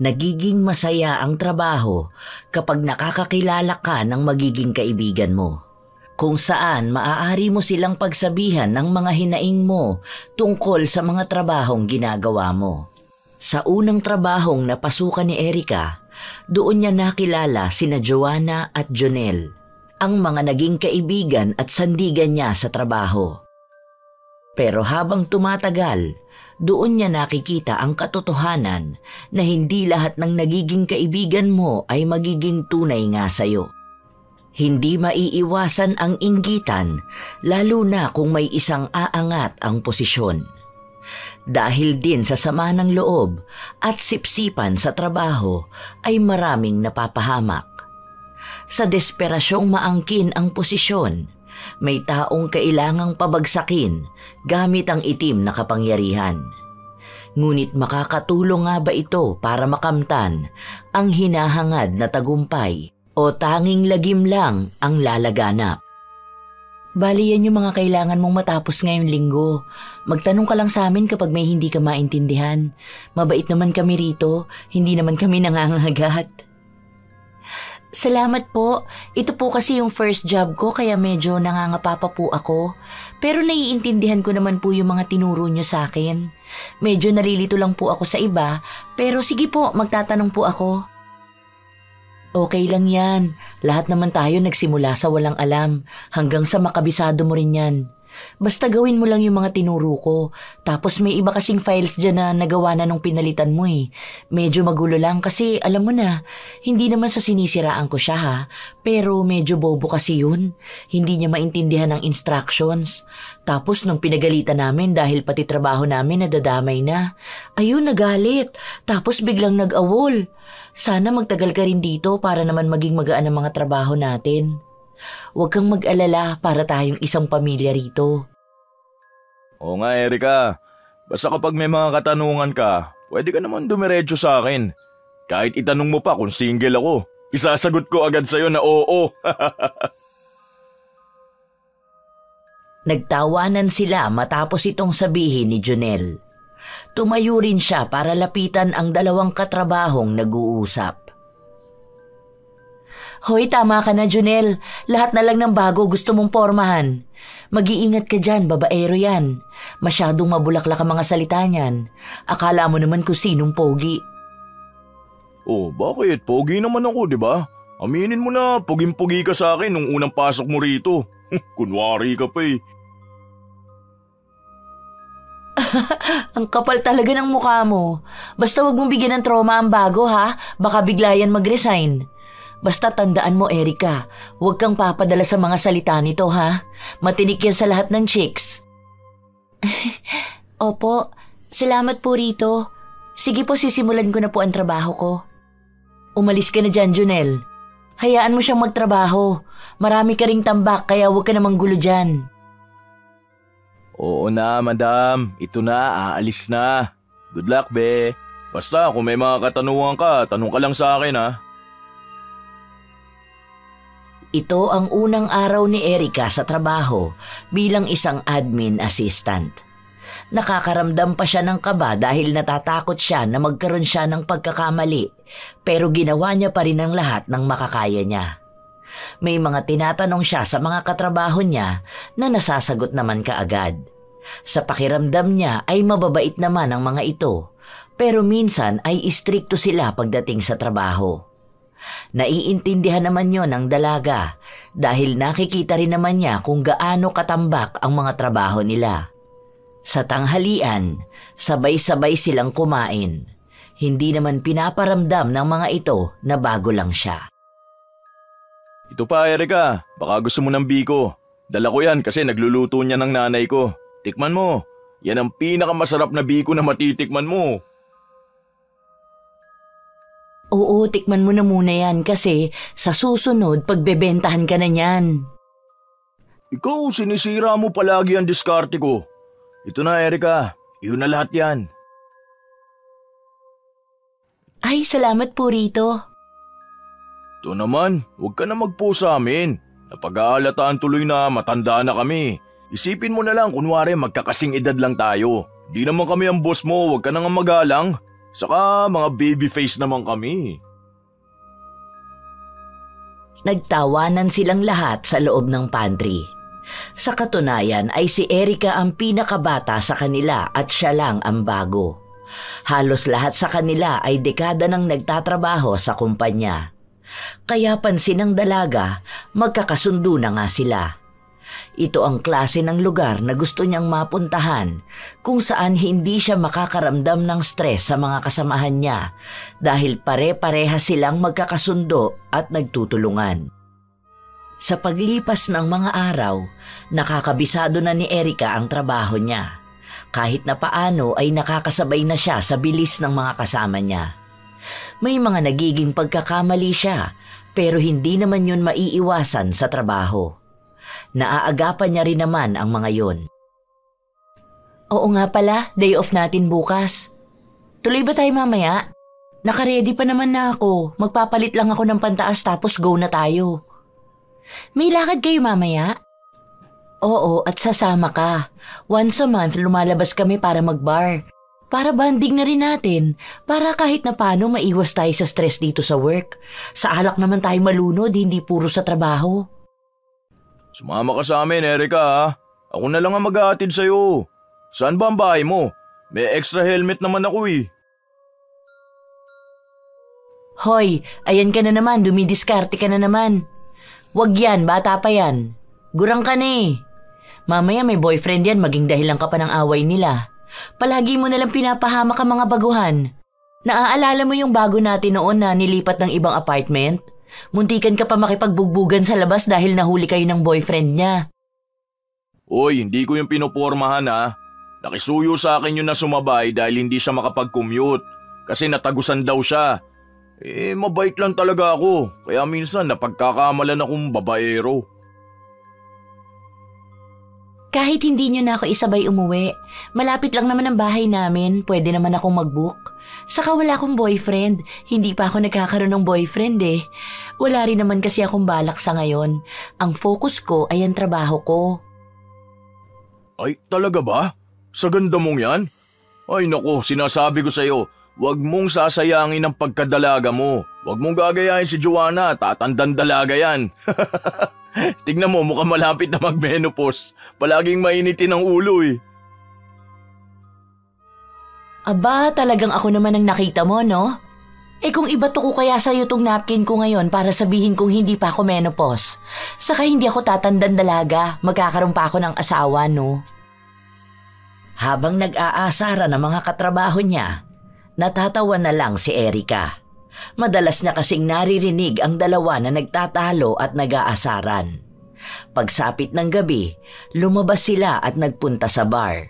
Nagiging masaya ang trabaho kapag nakakakilala ka ng magiging kaibigan mo, kung saan maaari mo silang pagsabihan ng mga hinaing mo tungkol sa mga trabahong ginagawa mo. Sa unang trabahong napasukan ni Erica, doon niya nakilala sina Joanna at Jonel, ang mga naging kaibigan at sandigan niya sa trabaho. Pero habang tumatagal, doon niya nakikita ang katotohanan na hindi lahat ng nagiging kaibigan mo ay magiging tunay nga sa'yo. Hindi maiiwasan ang inggitan, lalo na kung may isang aangat ang posisyon. Dahil din sa sama ng loob at sipsipan sa trabaho ay maraming napapahamak. Sa desperasyong maangkin ang posisyon, may taong kailangang pabagsakin gamit ang itim na kapangyarihan. Ngunit makakatulong nga ba ito para makamtan ang hinahangad na tagumpay o tanging lagim lang ang lalaganap? Bali yan yung mga kailangan mong matapos ngayong linggo. Magtanong ka lang sa amin kapag may hindi ka maintindihan. Mabait naman kami rito, hindi naman kami nangangagat. Salamat po. Ito po kasi yung first job ko kaya medyo nangangapa pa po ako. Pero naiintindihan ko naman po yung mga tinuro nyo sa akin. Medyo nalilito lang po ako sa iba, pero sige po, magtatanong po ako. Okay lang yan. Lahat naman tayo nagsimula sa walang alam hanggang sa makabisado mo rin yan. Basta gawin mo lang yung mga tinuro ko. Tapos may iba kasing files dyan na nagawa na nung pinalitan mo eh. Medyo magulo lang kasi alam mo na, hindi naman sa sinisiraan ko siya ha. Pero medyo bobo kasi yun. Hindi niya maintindihan ang instructions. Tapos nung pinagalitan namin dahil pati trabaho namin nadadamay na. Ayun, nagalit. Tapos biglang nag-awol. Sana magtagal ka rin dito para naman maging magaan ang mga trabaho natin. Huwag kang mag-alala para tayong isang pamilya rito. Oo nga, Erica. Basta kapag may mga katanungan ka, pwede ka naman dumiretso sa akin. Kahit itanong mo pa kung single ako, isasagot ko agad sa'yo na oo. Nagtawanan sila matapos itong sabihin ni Jonel. Tumayo rin siya para lapitan ang dalawang katrabahong nag-uusap. Hoy, tama ka na, Jonel. Lahat na lang ng bago gusto mong pormahan. Mag-iingat ka dyan, babaero yan. Masyadong mabulaklak ang mga salita niyan. Akala mo naman kung sinong pogi. Oh, bakit? Pogi naman ako, di ba? Aminin mo na, puging-pugi ka sa akin nung unang pasok mo rito. Kunwari ka pa eh. Ang kapal talaga ng mukha mo. Basta wag mong bigyan ng trauma ang bago ha. Baka bigla yan mag-resign. Basta tandaan mo, Erica, huwag kang papadala sa mga salita nito, ha? Matinik yan sa lahat ng chicks. Opo, salamat po rito. Sige po, sisimulan ko na po ang trabaho ko. Umalis ka na dyan, Jonel. Hayaan mo siyang magtrabaho. Marami ka ring tambak, kaya huwag ka namang gulo dyan. Oo na, madam. Ito na, aalis na. Good luck, be. Basta kung may mga katanungan ka, tanong ka lang sa akin, ha? Ito ang unang araw ni Erica sa trabaho bilang isang admin assistant. Nakakaramdam pa siya ng kaba dahil natatakot siya na magkaroon siya ng pagkakamali, pero ginawa niya pa rin ang lahat ng makakaya niya. May mga tinatanong siya sa mga katrabaho niya na nasasagot naman kaagad. Sa pakiramdam niya ay mababait naman ang mga ito, pero minsan ay istrikto sila pagdating sa trabaho. Naiintindihan naman yon ng dalaga dahil nakikita rin naman niya kung gaano katambak ang mga trabaho nila. Sa tanghalian, sabay-sabay silang kumain. Hindi naman pinaparamdam ng mga ito na bago lang siya. Ito pa, Erica. Baka gusto mo ng biko. Dala ko yan kasi nagluluto niya ng nanay ko. Tikman mo. Yan ang pinakamasarap na biko na matitikman mo. Oo, tikman mo na muna yan kasi sa susunod pagbebentahan ka na niyan. Ikaw, sinisira mo palagi ang diskarte ko. Ito na, Erica. Iyon na lahat yan. Ay, salamat po rito. Ito naman, huwag ka na magpo sa amin. Napag-aalataan tuloy na matanda na kami. Isipin mo na lang kunwari magkakasing edad lang tayo. Di naman kami ang boss mo, huwag ka na nga magalang. Saka mga baby face naman kami. Nagtawanan silang lahat sa loob ng pantry. Sa katunayan ay si Erica ang pinakabata sa kanila at siya lang ang bago. Halos lahat sa kanila ay dekada nang nagtatrabaho sa kumpanya. Kaya pansin ng dalaga, magkakasundo na nga sila. Ito ang klase ng lugar na gusto niyang mapuntahan, kung saan hindi siya makakaramdam ng stress sa mga kasamahan niya dahil pare-pareha silang magkakasundo at nagtutulungan. Sa paglipas ng mga araw, nakakabisado na ni Erica ang trabaho niya. Kahit na paano ay nakakasabay na siya sa bilis ng mga kasama niya. May mga nagiging pagkakamali siya, pero hindi naman yun maiiwasan sa trabaho. Naaagapan niya rin naman ang mga yun. Oo nga pala, day off natin bukas. Tuloy ba tayo mamaya? Nakaredy pa naman na ako. Magpapalit lang ako ng pantaas tapos go na tayo. May lakad kayo mamaya? Oo, at sasama ka. Once a month lumalabas kami para mag-bar. Para banding na rin natin. Para kahit na paano maiwas tayo sa stress dito sa work. Sa alak naman tayo malunod, hindi puro sa trabaho. Sumama ka sa amin, Erica ha. Ako na lang ang mag-aatid sa'yo. Saan ba ang bahay mo? May extra helmet naman ako eh. Hoy, ayan ka na naman, dumidiskarte ka na naman. Wag yan, bata pa yan. Gurang ka na eh. Mamaya may boyfriend yan, maging dahilan ka pa ng away nila. Palagi mo nalang pinapahamak ang mga baguhan. Naaalala mo yung bago natin noon na nilipat ng ibang apartment? Muntikan ka pa makipagbugbugan sa labas dahil nahuli kayo ng boyfriend niya. Uy, hindi ko yung pinopormahan ha. Nakisuyo sa akin yun na sumabay dahil hindi siya makapag-commute. Kasi natagusan daw siya. Mabait lang talaga ako. Kaya minsan napagkakamalan akong babaero. Kahit hindi nyo na ako isabay umuwi, malapit lang naman ang bahay namin, pwede naman akong mag-book. Saka wala akong boyfriend, hindi pa ako nagkakaroon ng boyfriend eh. Wala rin naman kasi akong balak sa ngayon. Ang focus ko ay ang trabaho ko. Ay, talaga ba? Sa ganda mong yan? Ay nako, sinasabi ko sa'yo, huwag mong sasayangin ang pagkadalaga mo. Huwag mong gagayahin si Joanna, tatandang dalaga yan. Tignan mo, mukhang malapit na mag-menopause. Palaging mainitin ang ulo eh. Aba, talagang ako naman ang nakita mo, no? Kung ibato ko kaya sa'yo tong napkin ko ngayon para sabihin kong hindi pa ako menopause. Saka hindi ako tatandang dalaga, magkakaroon pa ako ng asawa, no? Habang nag-aasara ng mga katrabaho niya, natatawa na lang si Erica. Madalas na kasing naririnig ang dalawa na nagtatalo at nag-aasaran. Pagsapit ng gabi, lumabas sila at nagpunta sa bar.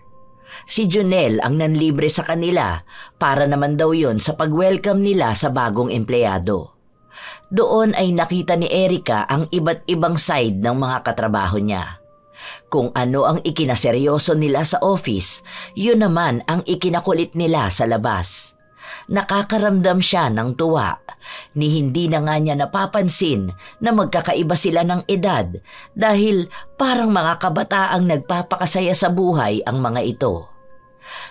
Si Jonel ang nanlibre sa kanila para naman daw yon sa pag-welcome nila sa bagong empleyado. Doon ay nakita ni Erica ang iba't ibang side ng mga katrabaho niya. Kung ano ang ikinaseryoso nila sa office, yun naman ang ikinakulit nila sa labas. Nakakaramdam siya ng tuwa ni hindi na nga niya napapansin na magkakaiba sila ng edad dahil parang mga kabataang nagpapakasaya sa buhay ang mga ito.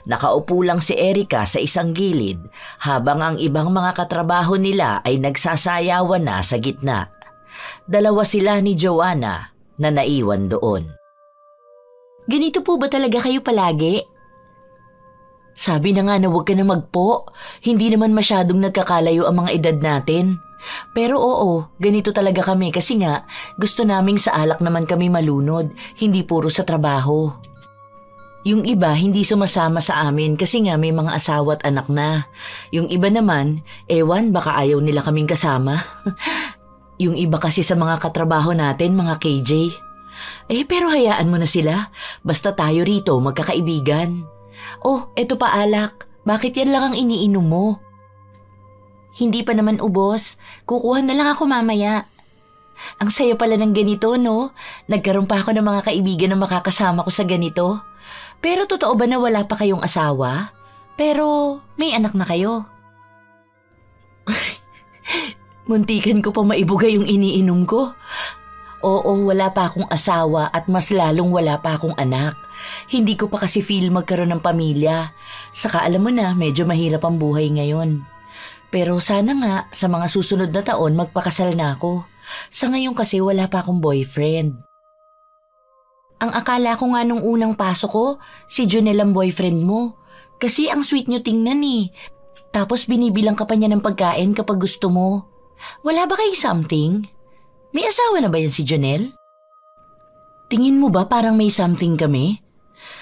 Nakaupo lang si Erica sa isang gilid habang ang ibang mga katrabaho nila ay nagsasayawan na sa gitna. Dalawa sila ni Joanna na naiwan doon. Ganito po ba talaga kayo palagi? Sabi na nga na huwag ka na magpo, hindi naman masyadong nagkakalayo ang mga edad natin. Pero oo, ganito talaga kami kasi nga gusto naming sa alak naman kami malunod, hindi puro sa trabaho. Yung iba hindi sumasama sa amin kasi nga may mga asawa at anak na. Yung iba naman, ewan baka ayaw nila kaming kasama. Yung iba kasi sa mga katrabaho natin, mga KJ. Pero hayaan mo na sila, basta tayo rito magkakaibigan. Oh, eto pa alak. Bakit yan lang ang iniinom mo? Hindi pa naman ubos. Kukuha na lang ako mamaya. Ang saya pala ng ganito, no? Nagkaroon pa ako ng mga kaibigan na makakasama ko sa ganito. Pero totoo ba na wala pa kayong asawa? Pero may anak na kayo. Muntikan ko pa maibuga yung iniinom ko. Oo, wala pa akong asawa at mas lalong wala pa akong anak. Hindi ko pa kasi feel magkaroon ng pamilya. Saka alam mo na, medyo mahirap ang buhay ngayon. Pero sana nga, sa mga susunod na taon, magpakasal na ako. Sa ngayon kasi wala pa akong boyfriend. Ang akala ko nga nung unang pasok ko, si Jonel ang boyfriend mo. Kasi ang sweet niyo tingnan eh. Tapos binibilang ka pa niya ng pagkain kapag gusto mo. Wala ba kayo something? May asawa na ba yan si Jonel? Tingin mo ba parang may something kami?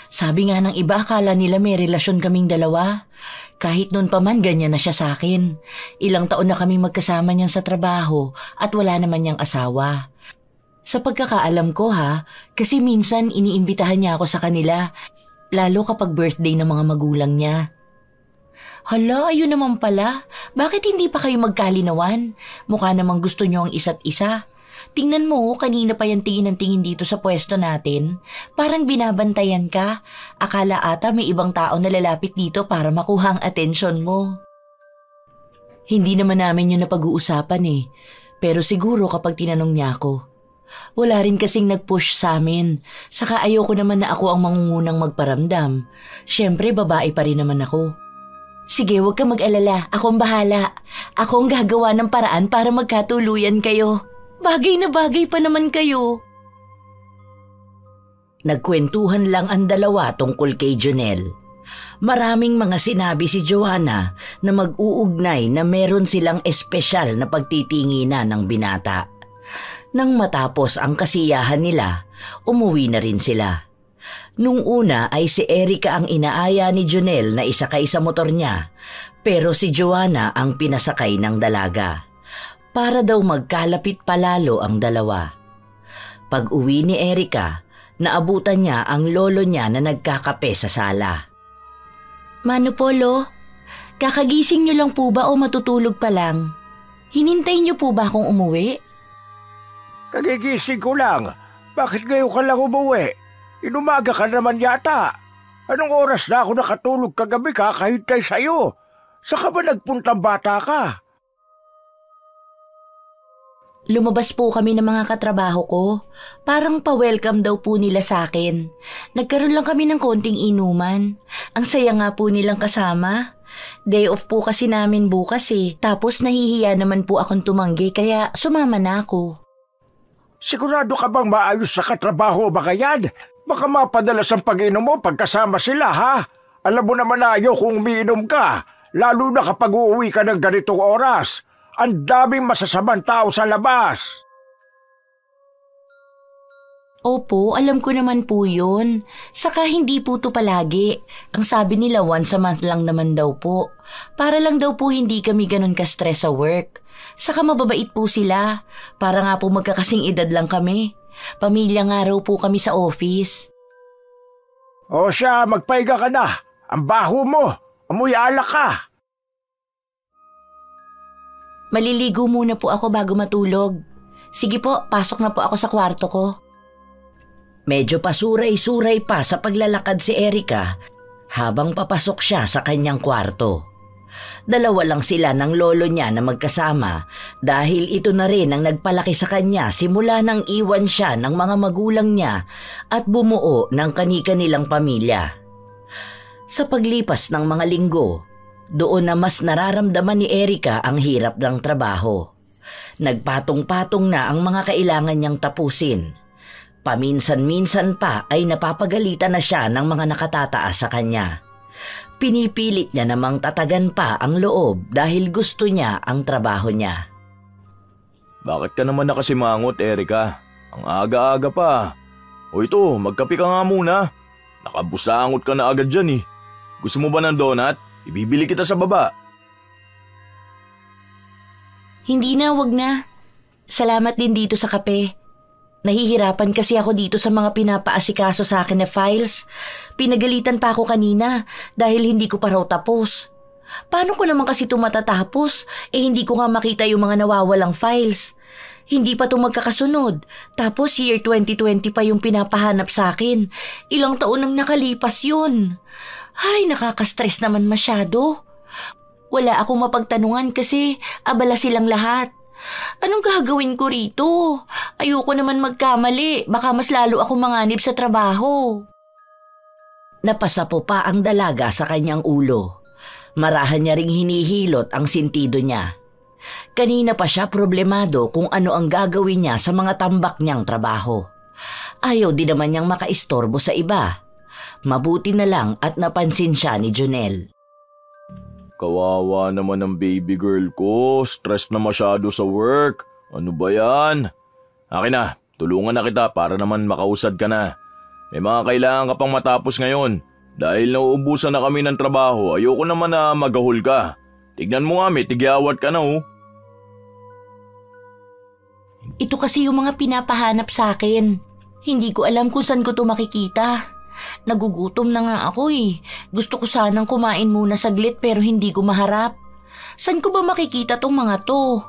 Sabi nga ng iba, akala nila may relasyon kaming dalawa. Kahit noon pa man, ganyan na siya sa akin. Ilang taon na kaming magkasama niyan sa trabaho at wala naman niyang asawa. Sa pagkakaalam ko kasi minsan iniimbitahan niya ako sa kanila, lalo kapag birthday ng mga magulang niya. Hala, ayun naman pala. Bakit hindi pa kayo magkalinawan? Mukha namang gusto niyo ang isa't isa. Tingnan mo, kanina pa yan tingin ng tingin dito sa pwesto natin. Parang binabantayan ka. Akala ata may ibang tao na lalapit dito para makuha ang atensyon mo. Hindi naman namin yun napag-uusapan eh. Pero siguro kapag tinanong niya ako. Wala rin kasing nag-push sa amin. Saka ayoko naman na ako ang mangungunang magparamdam. Siyempre, babae pa rin naman ako. Sige, huwag kang mag-alala. Akong bahala. Ako ang gagawa ng paraan para magkatuluyan kayo. Bagay na bagay pa naman kayo. Nagkwentuhan lang ang dalawa tungkol kay Jonel. Maraming mga sinabi si Joanna na mag-uugnay na meron silang espesyal na pagtitinginan ng binata. Nang matapos ang kasiyahan nila, umuwi na rin sila. Nung una ay si Erica ang inaaya ni Jonel na isakay sa motor niya, pero si Joanna ang pinasakay ng dalaga. Para daw magkalapit palalo ang dalawa. Pag-uwi ni Erica, naabutan niya ang lolo niya na nagkakape sa sala. Mano Polo, kakagising niyo lang po ba o matutulog pa lang? Hinintay niyo po ba akong umuwi? Kagigising ko lang. Bakit ngayon ka lang umuwi? Inumaga ka naman yata. Anong oras na ako nakatulog kagabi kakahintay sa'yo? Saan ka ba nagpuntang bata ka? Lumabas po kami ng mga katrabaho ko. Parang pa-welcome daw po nila sa akin. Nagkaroon lang kami ng konting inuman. Ang saya nga po nilang kasama. Day off po kasi namin bukas eh. Tapos nahihiya naman po akong tumanggi kaya sumama na ako. Sigurado ka bang maayos sa katrabaho ba yan? Baka mapadalas ang pag-inom mo pagkasama sila ha? Alam mo naman na ayaw kung umiinom ka. Lalo na kapag uuwi ka ng ganitong oras. Ang daming masasamang tao sa labas. Opo, alam ko naman po yun. Saka hindi po to palagi. Ang sabi nila once a month lang naman daw po. Para lang daw po hindi kami ganun ka-stress sa work. Saka mababait po sila. Para nga po magkakasing edad lang kami. Pamilya nga raw po kami sa office. O siya, magpahinga ka na. Ang baho mo. Amoy alak ka. Maliligo muna po ako bago matulog. Sige po, pasok na po ako sa kwarto ko. Medyo pasuray-suray pa sa paglalakad si Erica habang papasok siya sa kanyang kwarto. Dalawa lang sila ng lolo niya na magkasama dahil ito na rin ang nagpalaki sa kanya simula nang iwan siya ng mga magulang niya at bumuo ng kani-kanilang pamilya. Sa paglipas ng mga linggo, doon na mas nararamdaman ni Erica ang hirap ng trabaho. Nagpatong-patong na ang mga kailangan niyang tapusin. Paminsan-minsan pa ay napapagalitan na siya ng mga nakatataas sa kanya. Pinipilit niya namang tatagan pa ang loob dahil gusto niya ang trabaho niya. Bakit ka naman nakasimangot, Erica? Ang aga-aga pa. O ito, magkape ka nga muna. Nakabusangot ka na agad dyan eh. Gusto mo ba ng donut? Ibibili kita sa baba. Hindi na, wag na. Salamat din dito sa kape. Nahihirapan kasi ako dito sa mga pinapaasikaso sa akin na files. Pinagalitan pa ako kanina dahil hindi ko pa raw tapos. Paano ko naman kasi ito matatapos? Hindi ko nga makita yung mga nawawalang files. Hindi pa ito magkakasunod. Tapos year 2020 pa yung pinapahanap sa akin. Ilang taon nang nakalipas yun. Ay, nakaka-stress naman masyado. Wala akong mapagtanungan kasi abala silang lahat. Anong gagawin ko rito? Ayoko naman magkamali. Baka mas lalo ako manganib sa trabaho. Napasapo pa ang dalaga sa kanyang ulo. Marahan niya ring hinihilot ang sintido niya. Kanina pa siya problemado kung ano ang gagawin niya sa mga tambak niyang trabaho. Ayaw din naman niyang makaistorbo sa iba. Mabuti na lang at napansin siya ni Jonel. Kawawa naman ang baby girl ko. Stress na masyado sa work. Ano ba yan? Akin na, tulungan na kita para naman makausad ka na. May mga kailangan ka pang matapos ngayon. Dahil nauubusan na kami ng trabaho, ayoko naman na magahol ka. Tignan mo nga, may tigyawat ka na oh. Ito kasi yung mga pinapahanap sa akin. Hindi ko alam kung saan ko to makikita. Nagugutom na nga ako eh. Gusto ko sanang kumain muna saglit pero hindi ko maharap. Saan ko ba makikita tong mga to?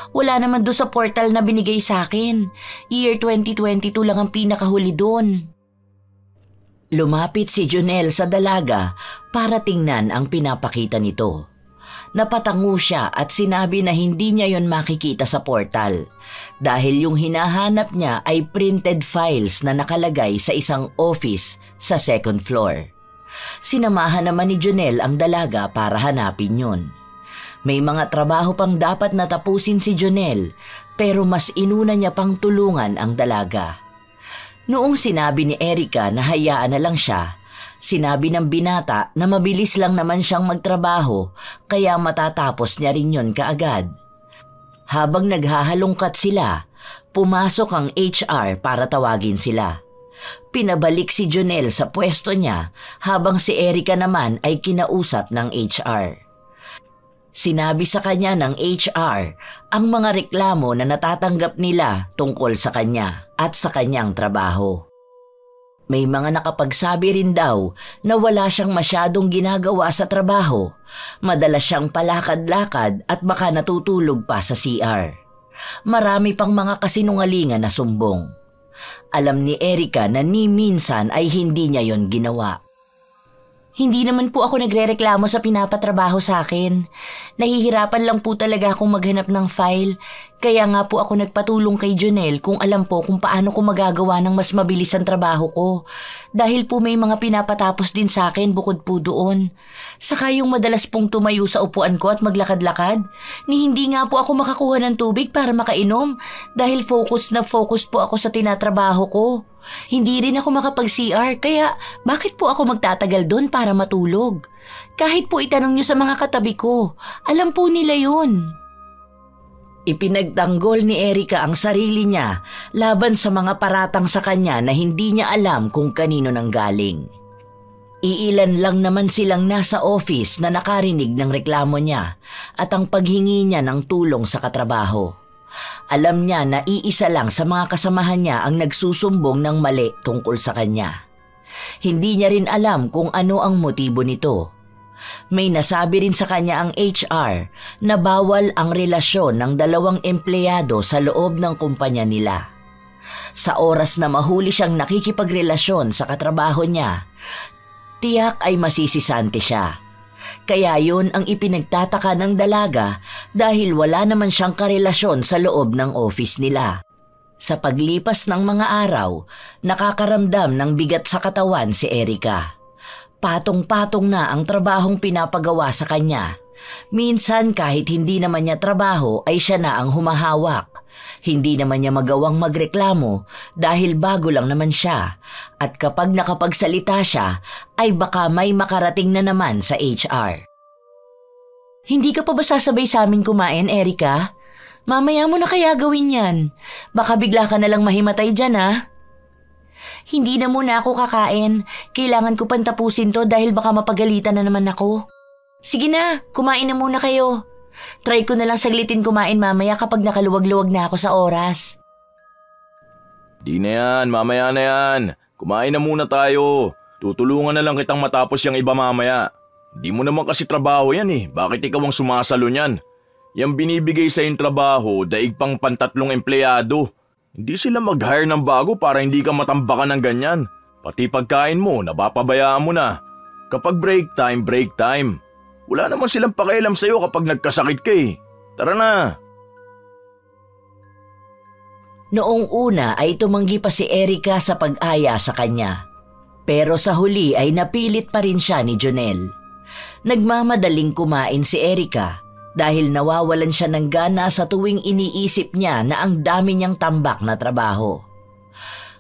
Wala naman doon sa portal na binigay sa akin. Year 2022 lang ang pinakahuli doon. Lumapit si Jonel sa dalaga para tingnan ang pinapakita nito. Napatango siya at sinabi na hindi niya yon makikita sa portal dahil yung hinahanap niya ay printed files na nakalagay sa isang office sa second floor. Sinamahan naman ni Jonel ang dalaga para hanapin yon. May mga trabaho pang dapat natapusin si Jonel pero mas inuna niya pang tulungan ang dalaga. Noong sinabi ni Erica na hayaan na lang siya, sinabi ng binata na mabilis lang naman siyang magtrabaho kaya matatapos niya rin yon kaagad. Habang naghahalongkat sila, pumasok ang HR para tawagin sila. Pinabalik si Jonel sa pwesto niya habang si Erica naman ay kinausap ng HR. Sinabi sa kanya ng HR ang mga reklamo na natatanggap nila tungkol sa kanya at sa kanyang trabaho. May mga nakapagsabi rin daw na wala siyang masyadong ginagawa sa trabaho, madalas siyang palakad-lakad at baka natutulog pa sa CR. Marami pang mga kasinungalingan na sumbong. Alam ni Erica na ni minsan ay hindi niya yon ginawa. Hindi naman po ako nagrereklamo sa pinapatrabaho sa akin. Nahihirapan lang po talaga akong maghanap ng file. Kaya nga po ako nagpatulong kay Jonel kung alam po kung paano ko magagawa ng mas mabilis ang trabaho ko. Dahil po may mga pinapatapos din sa akin bukod po doon. Saka yung madalas pong tumayo sa upuan ko at maglakad-lakad, ni hindi nga po ako makakuha ng tubig para makainom dahil focus na focus po ako sa tinatrabaho ko. Hindi rin ako makapag-CR kaya bakit po ako magtatagal doon para matulog? Kahit po itanong niyo sa mga katabi ko, alam po nila yun. Ipinagtanggol ni Erica ang sarili niya laban sa mga paratang sa kanya na hindi niya alam kung kanino nanggaling. Iilan lang naman silang nasa office na nakarinig ng reklamo niya at ang paghingi niya ng tulong sa katrabaho. Alam niya na iisa lang sa mga kasamahan niya ang nagsusumbong ng mali tungkol sa kanya. Hindi niya rin alam kung ano ang motibo nito. May nasabi rin sa kanya ang HR na bawal ang relasyon ng dalawang empleyado sa loob ng kumpanya nila. Sa oras na mahuli siyang nakikipagrelasyon sa katrabaho niya, tiyak ay masisisante siya. Kaya yun ang ipinagtataka ng dalaga dahil wala naman siyang karelasyon sa loob ng office nila. Sa paglipas ng mga araw, nakakaramdam ng bigat sa katawan si Erica. Patong-patong na ang trabahong pinapagawa sa kanya. Minsan kahit hindi naman niya trabaho ay siya na ang humahawak. Hindi naman niya magawang magreklamo dahil bago lang naman siya. At kapag nakapagsalita siya, ay baka may makarating na naman sa HR. Hindi ka pa ba sasabay sa amin kumain, Erica? Mamaya mo na kaya gawin yan. Baka bigla ka na lang mahimatay dyan, ha? Hindi na muna ako kakain. Kailangan ko pang tapusin to dahil baka mapagalitan na naman ako. Sige na, kumain na muna kayo. Try ko na lang saglitin kumain mamaya kapag nakaluwag-luwag na ako sa oras. Di na yan, mamaya na yan. Kumain na muna tayo. Tutulungan na lang kitang matapos yung iba mamaya. Di mo naman kasi trabaho yan eh. Bakit ikaw ang sumasalo niyan? Yang binibigay sa yung trabaho, daig pang pantatlong empleyado. Hindi sila mag-hire ng bago para hindi ka matambakan ng ganyan. Pati pagkain mo, napapabayaan mo na. Kapag break time. Wala naman silang pakialam sa'yo kapag nagkasakit ka eh. Tara na. Noong una ay tumanggi pa si Erica sa pag-aya sa kanya. Pero sa huli ay napilit pa rin siya ni Jonel. Nagmamadaling kumain si Erica dahil nawawalan siya ng gana sa tuwing iniisip niya na ang dami niyang tambak na trabaho.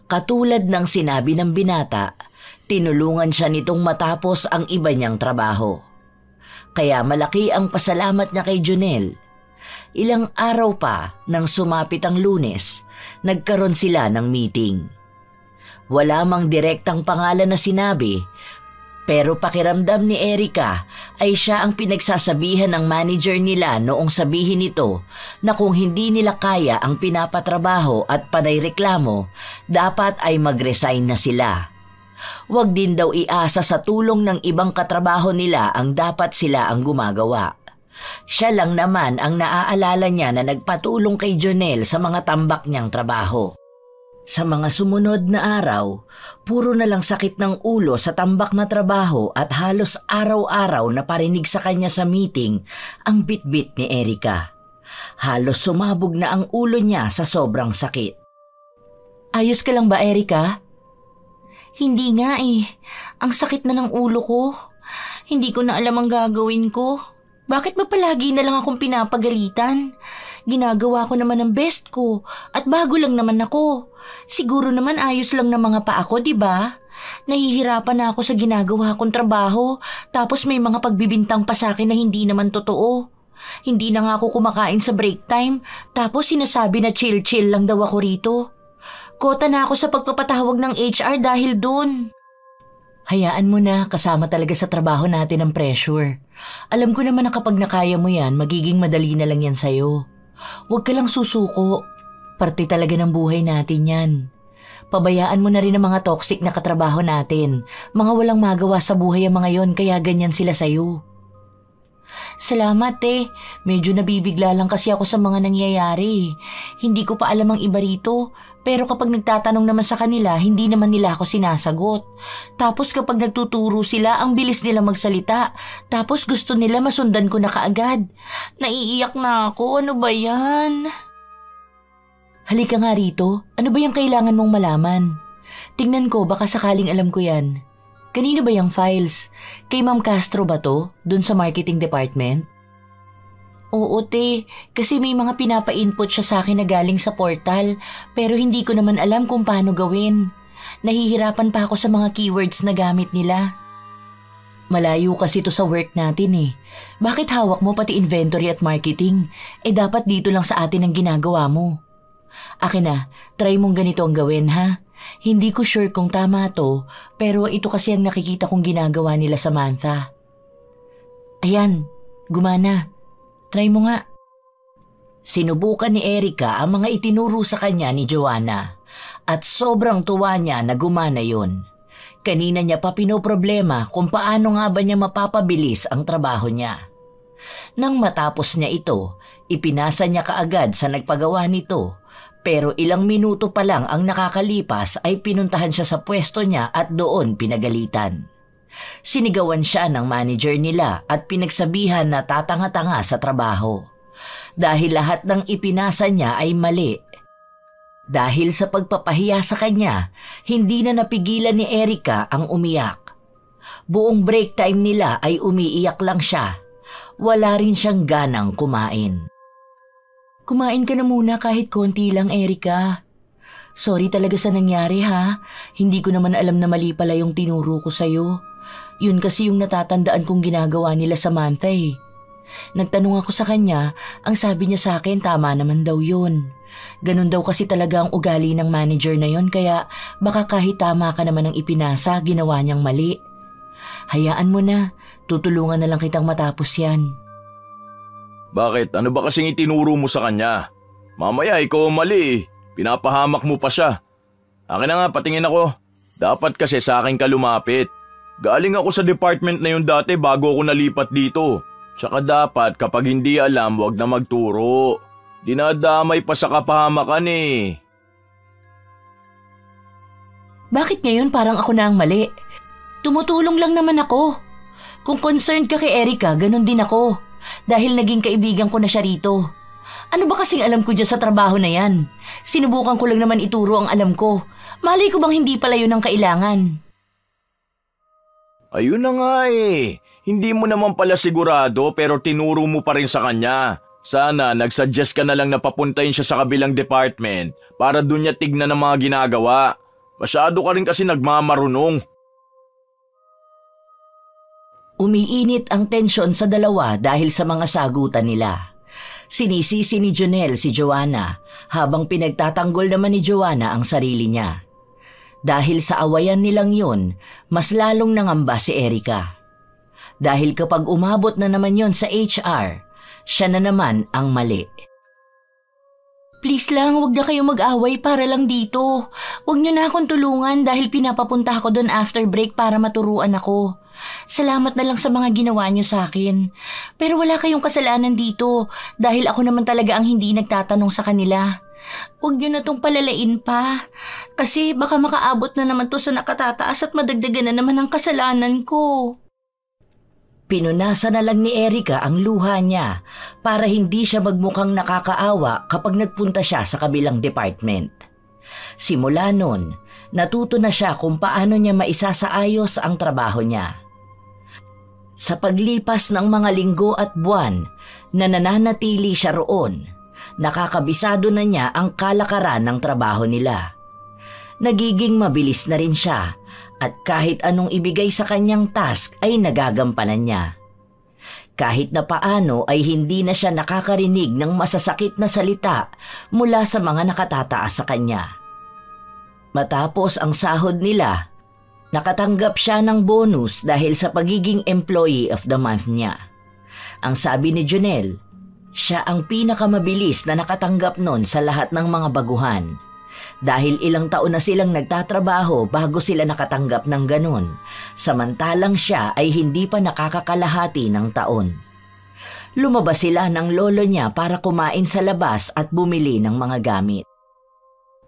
Katulad ng sinabi ng binata, tinulungan siya nitong matapos ang iba niyang trabaho. Kaya malaki ang pasalamat niya kay Jonel. Ilang araw pa nang sumapit ang Lunes, nagkaroon sila ng meeting. Wala mang direktang pangalan na sinabi, pero pakiramdam ni Erica ay siya ang pinagsasabihan ng manager nila noong sabihin nito na kung hindi nila kaya ang pinapatrabaho at panay reklamo, dapat ay mag-resign na sila. Huwag din daw iasa sa tulong ng ibang katrabaho nila ang dapat sila ang gumagawa. Siya lang naman ang naaalala niya na nagpatulong kay Jonel sa mga tambak niyang trabaho. Sa mga sumunod na araw, puro na lang sakit ng ulo sa tambak na trabaho at halos araw-araw na parinig sa kanya sa meeting ang bitbit ni Erica. Halos sumabog na ang ulo niya sa sobrang sakit. Ayos ka lang ba, Erica? Hindi nga eh. Ang sakit na ng ulo ko. Hindi ko na alam ang gagawin ko. Bakit ba palagi na lang akong pinapagalitan? Ginagawa ko naman ang best ko at bago lang naman ako. Siguro naman ayos lang ng mga paa ko, di ba? Nahihirapan na ako sa ginagawa kong trabaho tapos may mga pagbibintang pa sa akin na hindi naman totoo. Hindi na nga ako kumakain sa break time tapos sinasabi na chill-chill lang daw ako rito. Kota na ako sa pagpapatawag ng HR dahil dun. Hayaan mo na, kasama talaga sa trabaho natin ang pressure. Alam ko naman na kapag nakaya mo yan, magiging madali na lang yan sa'yo. Huwag ka lang susuko. Parte talaga ng buhay natin yan. Pabayaan mo na rin ang mga toxic na katrabaho natin. Mga walang magawa sa buhay ang mga yon kaya ganyan sila sa'yo. Salamat eh. Medyo nabibigla lang kasi ako sa mga nangyayari. Hindi ko pa alam ang iba rito. Pero kapag nagtatanong naman sa kanila, hindi naman nila ako sinasagot. Tapos kapag nagtuturo sila, ang bilis nila magsalita. Tapos gusto nila masundan ko na kaagad. Naiiyak na ako. Ano ba yan? Halika nga rito. Ano ba yung kailangan mong malaman? Tingnan ko, baka sakaling alam ko yan. Kanino ba yung files? Kay Ma'am Castro ba to? Dun sa marketing department? Oo, te. Kasi may mga pinapa-input siya sa akin na galing sa portal. Pero hindi ko naman alam kung paano gawin. Nahihirapan pa ako sa mga keywords na gamit nila. Malayo kasi to sa work natin eh. Bakit hawak mo pati inventory at marketing? Dapat dito lang sa atin ang ginagawa mo. Akin na, try mong ganito ang gawin ha. Hindi ko sure kung tama to, pero ito kasi ang nakikita kong ginagawa nila Samantha. Ayan, gumana. Try mo nga. Sinubukan ni Erica ang mga itinuro sa kanya ni Joanna at sobrang tuwa niya na gumana yun. Kanina niya pa pinoproblema kung paano nga ba niya mapapabilis ang trabaho niya. Nang matapos niya ito, ipinasa niya kaagad sa nagpagawa nito. Pero ilang minuto pa lang ang nakakalipas ay pinuntahan siya sa pwesto niya at doon pinagalitan. Sinigawan siya ng manager nila at pinagsabihan na tatanga-tanga sa trabaho. Dahil lahat ng ipinasa niya ay mali. Dahil sa pagpapahiya sa kanya, hindi na napigilan ni Erica ang umiyak. Buong break time nila ay umiiyak lang siya. Wala rin siyang ganang kumain. Kumain ka na muna kahit konti lang, Erica. Sorry talaga sa nangyari ha. Hindi ko naman alam na mali pala yung tinuro ko sa'yo. Yun kasi yung natatandaan kong ginagawa nila Samantha eh. Nagtanong ako sa kanya, ang sabi niya sa akin tama naman daw yun. Ganun daw kasi talaga ang ugali ng manager na yun kaya baka kahit tama ka naman ang ipinasa, ginawa niyang mali. Hayaan mo na, tutulungan na lang kitang matapos yan. Bakit? Ano ba kasing itinuro mo sa kanya? Mamaya ikaw mali eh. Pinapahamak mo pa siya. Akin na nga, patingin ako. Dapat kasi sa akin ka lumapit. Galing ako sa department na yun dati bago ako nalipat dito. Tsaka dapat kapag hindi alam, wag na magturo. Dinadamay pa sa kapahamakan eh. Bakit ngayon parang ako na ang mali? Tumutulong lang naman ako. Kung concerned ka kay Erica, ganun din ako. Dahil naging kaibigan ko na siya rito. Ano ba kasing alam ko dyan sa trabaho na yan? Sinubukan ko lang naman ituro ang alam ko. Malay ko bang hindi pala yun ang kailangan? Ayun na nga eh. Hindi mo naman pala sigurado pero tinuro mo pa rin sa kanya. Sana nagsuggest ka na lang na papuntahin siya sa kabilang department para dun niya tignan ang mga ginagawa. Masyado ka rin kasi nagmamarunong. Umiinit ang tensyon sa dalawa dahil sa mga sagutan nila. Sinisisi ni Jonel si Joanna habang pinagtatanggol naman ni Joanna ang sarili niya. Dahil sa awayan nilang yun, mas lalong nangamba si Erica. Dahil kapag umabot na naman yon sa HR, siya na naman ang mali. Please lang, wag na kayo mag-away para lang dito. Wag niyo na akong tulungan dahil pinapapunta ako doon after break para maturuan ako. Salamat na lang sa mga ginawa niyo sa akin. Pero wala kayong kasalanan dito dahil ako naman talaga ang hindi nagtatanong sa kanila. Huwag niyo na tong palalain pa. Kasi baka makaabot na naman to sa nakatataas at madagdagan na naman ang kasalanan ko. Pinunasan na lang ni Erica ang luha niya para hindi siya magmukhang nakakaawa kapag nagpunta siya sa kabilang department. Simula nun, natuto na siya kung paano niya maisasaayos ang trabaho niya. Sa paglipas ng mga linggo at buwan na nananatili siya roon, nakakabisado na niya ang kalakaran ng trabaho nila. Nagiging mabilis na rin siya at kahit anong ibigay sa kanyang task ay nagagampanan niya. Kahit na paano ay hindi na siya nakakarinig ng masasakit na salita mula sa mga nakatataas sa kanya. Matapos ang sahod nila, nakatanggap siya ng bonus dahil sa pagiging Employee of the Month niya. Ang sabi ni Jonel, siya ang pinakamabilis na nakatanggap nun sa lahat ng mga baguhan. Dahil ilang taon na silang nagtatrabaho bago sila nakatanggap ng ganun, samantalang siya ay hindi pa nakakakalahati ng taon. Lumabas sila ng lolo niya para kumain sa labas at bumili ng mga gamit.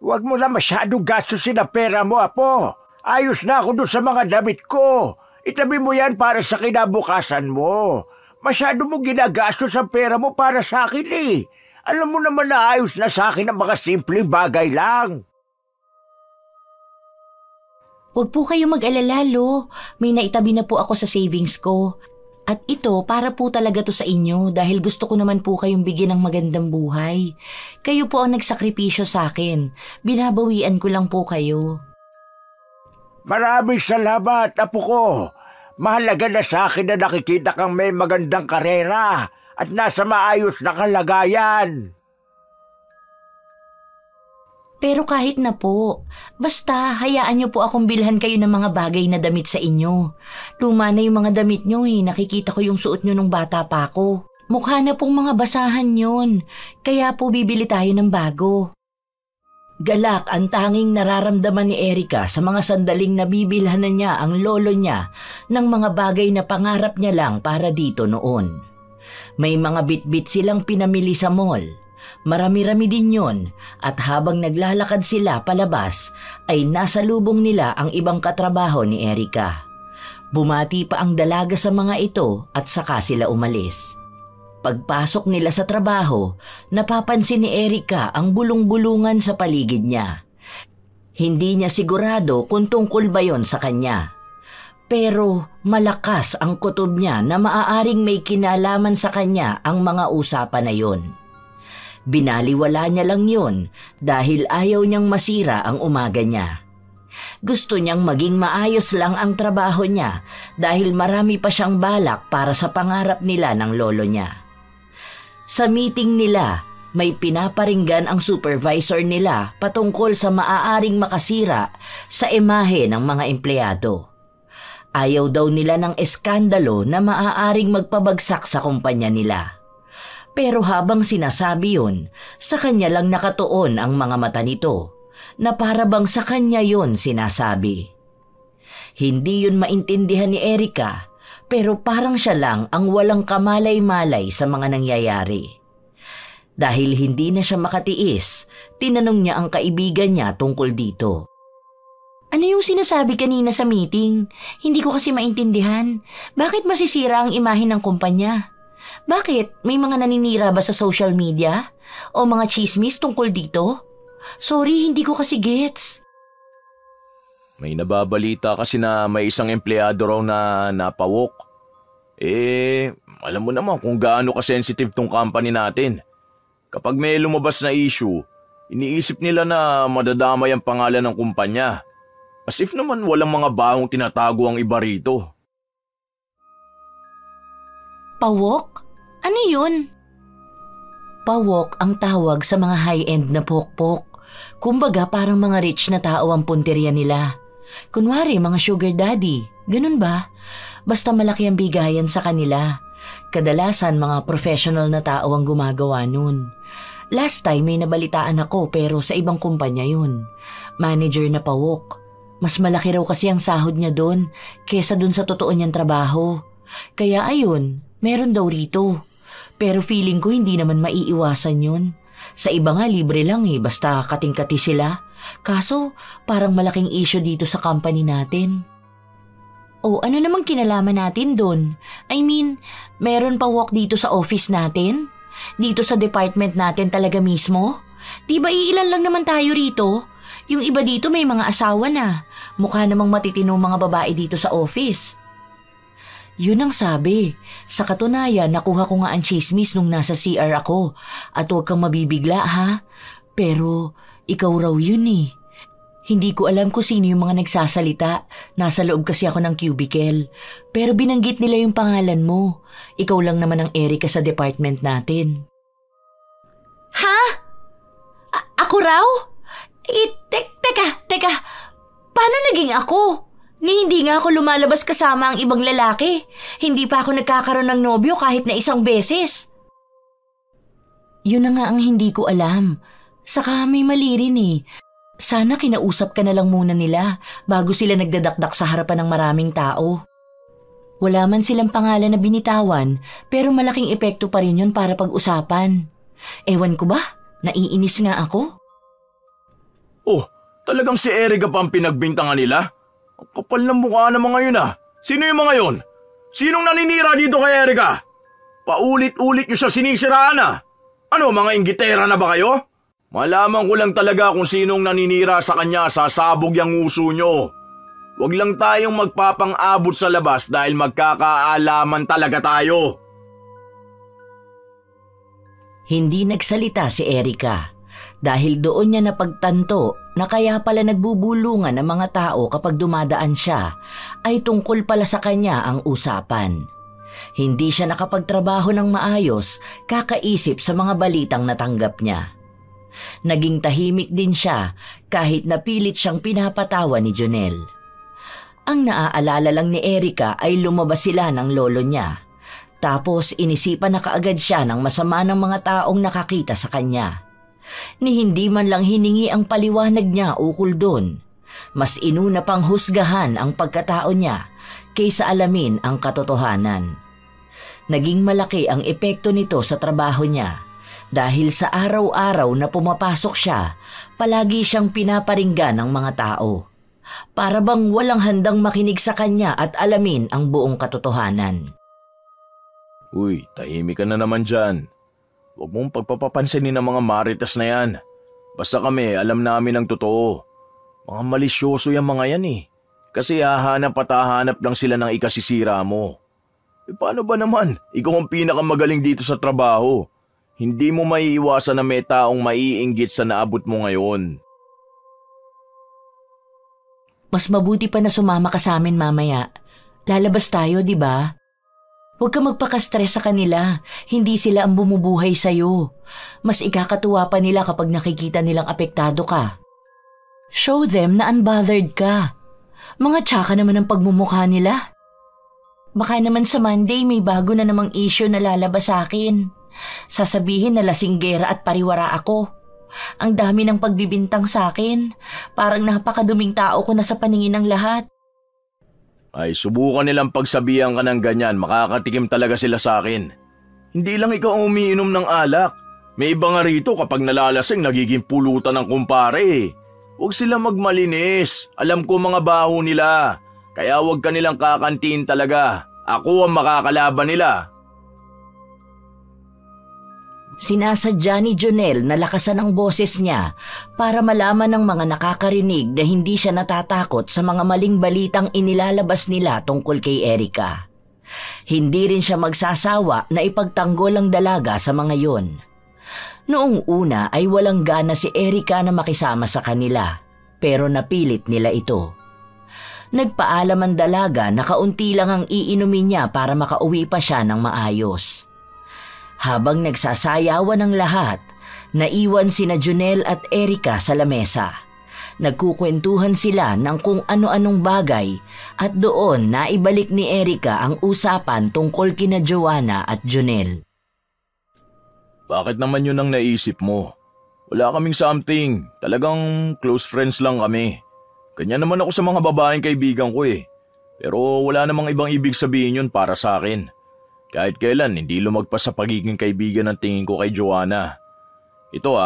Huwag mo na masyadong gastusin ang pera mo, Apo. Ayos na ako doon sa mga damit ko. Itabi mo yan para sa kinabukasan mo. Masyado mo ginagastos ang pera mo para sa akin eh. Alam mo naman na ayos na sa akin ang mga simpleng bagay lang. Huwag po kayo mag-alala, Lo. May naitabi na po ako sa savings ko. At ito, para po talaga to sa inyo dahil gusto ko naman po kayong bigyan ng magandang buhay. Kayo po ang nagsakripisyo sa akin. Binabawian ko lang po kayo. Maraming salamat, Apo ko. Mahalaga na sa akin na nakikita kang may magandang karera at nasa maayos na kalagayan. Pero kahit na po, basta hayaan niyo po akong bilhan kayo ng mga bagay na damit sa inyo. Luma na yung mga damit niyo eh, nakikita ko yung suot niyo nung bata pa ako. Mukha na pong mga basahan yun, kaya po bibili tayo ng bago. Galak ang tanging nararamdaman ni Erica sa mga sandaling nabibilhan na niya ang lolo niya ng mga bagay na pangarap niya lang para dito noon. May mga bitbit silang pinamili sa mall. Marami-rami din yun at habang naglalakad sila palabas ay nasa lubong nila ang ibang katrabaho ni Erica. Bumati pa ang dalaga sa mga ito at saka sila umalis. Pagpasok nila sa trabaho, napapansin ni Erica ang bulong-bulungan sa paligid niya. Hindi niya sigurado kung tungkol ba yon sa kanya. Pero malakas ang kutob niya na maaaring may kinalaman sa kanya ang mga usapan na yon. Binaliwala niya lang yon dahil ayaw niyang masira ang umaga niya. Gusto niyang maging maayos lang ang trabaho niya dahil marami pa siyang balak para sa pangarap nila ng lolo niya. Sa meeting nila, may pinaparinggan ang supervisor nila patungkol sa maaaring makasira sa imahe ng mga empleyado. Ayaw daw nila ng eskandalo na maaaring magpabagsak sa kumpanya nila. Pero habang sinasabi yun, sa kanya lang nakatuon ang mga mata nito, na para bang sa kanya yun sinasabi. Hindi yun maintindihan ni Erica, pero parang siya lang ang walang kamalay-malay sa mga nangyayari. Dahil hindi na siya makatiis, tinanong niya ang kaibigan niya tungkol dito. Ano yung sinasabi kanina sa meeting? Hindi ko kasi maintindihan. Bakit masisira ang imahe ng kumpanya? Bakit? May mga naninira ba sa social media? O mga chismis tungkol dito? Sorry, hindi ko kasi gets. May nababalita kasi na may isang empleyado raw na napawok. Alam mo naman kung gaano ka-sensitive tong company natin. Kapag may lumabas na issue, iniisip nila na madadamay ang pangalan ng kumpanya. As if naman walang mga bahong tinatago ang iba rito. Pawok? Ano yun? Pawok ang tawag sa mga high-end na pokpok. Kumbaga parang mga rich na tao ang punteriya nila. Kunwari mga sugar daddy, ganun ba? Basta malaki ang bigayan sa kanila. Kadalasan mga professional na tao ang gumagawa nun. Last time may nabalitaan ako pero sa ibang kumpanya yun. Manager na pawok. Mas malaki raw kasi ang sahod niya doon kesa doon sa totoo niyang trabaho. Kaya ayun, meron daw rito. Pero feeling ko hindi naman maiiwasan yun. Sa iba nga libre lang basta kating-kati sila. Kaso parang malaking issue dito sa company natin. O ano namang kinalaman natin doon? I mean, meron pa walk dito sa office natin? Dito sa department natin talaga mismo? Di ba iilan lang naman tayo rito? Yung iba dito may mga asawa na. Mukha namang matitinong mga babae dito sa office. Yun ang sabi. Sa katunayan, nakuha ko nga ang chismis nung nasa CR ako. At huwag kang mabibigla ha. Pero ikaw raw yun Hindi ko alam kung sino yung mga nagsasalita. Nasa loob kasi ako ng cubicle. Pero binanggit nila yung pangalan mo. Ikaw lang naman ang Erika sa department natin. Ha? Ako raw? Teka. Paano naging ako? Hindi nga ako lumalabas kasama ang ibang lalaki. Hindi pa ako nagkakaroon ng nobyo kahit na isang beses. Yun na nga ang hindi ko alam. Saka may mali rin Sana kinausap ka na lang muna nila bago sila nagdadakdak sa harapan ng maraming tao. Wala man silang pangalan na binitawan pero malaking epekto pa rin yun para pag-usapan. Ewan ko ba? Naiinis nga ako. Oh, talagang si Erika pa ang pinagbintangan nila? Ang kapal ng mukha ng mga yun Sino yung mga yun? Sinong naninira dito kay Erika? Paulit-ulit nyo siya sinisiraan Ano, mga inggitera na ba kayo? Malaman ko lang talaga kung sinong naninira sa kanya, sasabog yung uso nyo. Huwag lang tayong magpapang-abot sa labas dahil magkakaalaman talaga tayo. Hindi nagsalita si Erika dahil doon niya napagtanto na kaya pala nagbubulungan ng mga tao kapag dumadaan siya ay tungkol pala sa kanya ang usapan. Hindi siya nakapagtrabaho ng maayos kakaisip sa mga balitang natanggap niya. Naging tahimik din siya kahit napilit siyang pinapatawa ni Jonel. Ang naaalala lang ni Erika ay lumabas sila ng lolo niya. Tapos inisipan na kaagad siya ng masama ng mga taong nakakita sa kanya. Ni hindi man lang hiningi ang paliwanag niya ukol doon. Mas inuna pang husgahan ang pagkatao niya kaysa alamin ang katotohanan. Naging malaki ang epekto nito sa trabaho niya. Dahil sa araw-araw na pumapasok siya, palagi siyang pinaparinggan ng mga tao. Para bang walang handang makinig sa kanya at alamin ang buong katotohanan. Uy, tahimik ka na naman dyan. Huwag mong pagpapapansinin ng mga marites na yan. Basta kami, alam namin ang totoo. Mga malisyoso yung mga yan Kasi hahanap at hahanap lang sila ng ikasisira mo. Paano ba naman? Ikaw ang pinakamagaling dito sa trabaho. Hindi mo maiiwasan na may taong maiinggit sa naabot mo ngayon. Mas mabuti pa na sumama ka sa amin mamaya. Lalabas tayo, di ba? Huwag ka magpaka-stress sa kanila. Hindi sila ang bumubuhay sa'yo. Mas ikakatuwa pa nila kapag nakikita nilang apektado ka. Show them na unbothered ka. Mga tsaka naman ang pagmumukha nila. Baka naman sa Monday may bago na namang issue na lalabas sa akin. Sasabihin na lasinggera at pariwara ako. Ang dami ng pagbibintang sa akin. Parang napakaduming tao ko na sa paningin ng lahat. Ay, subukan nilang pagsabihan ka ng ganyan, makakatikim talaga sila sa akin. Hindi lang ikaw ang umiinom ng alak. May iba nga rito kapag nalalasing nagiging pulutan ng kumpare. Huwag silang magmalinis. Alam ko mga baho nila. Kaya huwag ka nilang kakantiin talaga. Ako ang makakalaban nila. Sinasadya ni Jonel na lakasan ang boses niya para malaman ng mga nakakarinig na hindi siya natatakot sa mga maling balitang inilalabas nila tungkol kay Erica. Hindi rin siya magsasawa na ipagtanggol ang dalaga sa mga yon. Noong una ay walang gana si Erica na makisama sa kanila, pero napilit nila ito. Nagpaalam ang dalaga na kaunti lang ang iinumin niya para makauwi pa siya ng maayos. Habang nagsasayawan ang lahat, naiwan sina Jonel at Erica sa lamesa. Nagkukwentuhan sila ng kung ano-anong bagay at doon naibalik ni Erica ang usapan tungkol kina Joanna at Jonel. Bakit naman yun ang naisip mo? Wala kaming something. Talagang close friends lang kami. Ganyan naman ako sa mga babaeng kaibigan ko eh. Pero wala namang ibang ibig sabihin yun para sa akin. Kahit kailan hindi lumagpas sa pagiging kaibigan ng tingin ko kay Joanna. Ito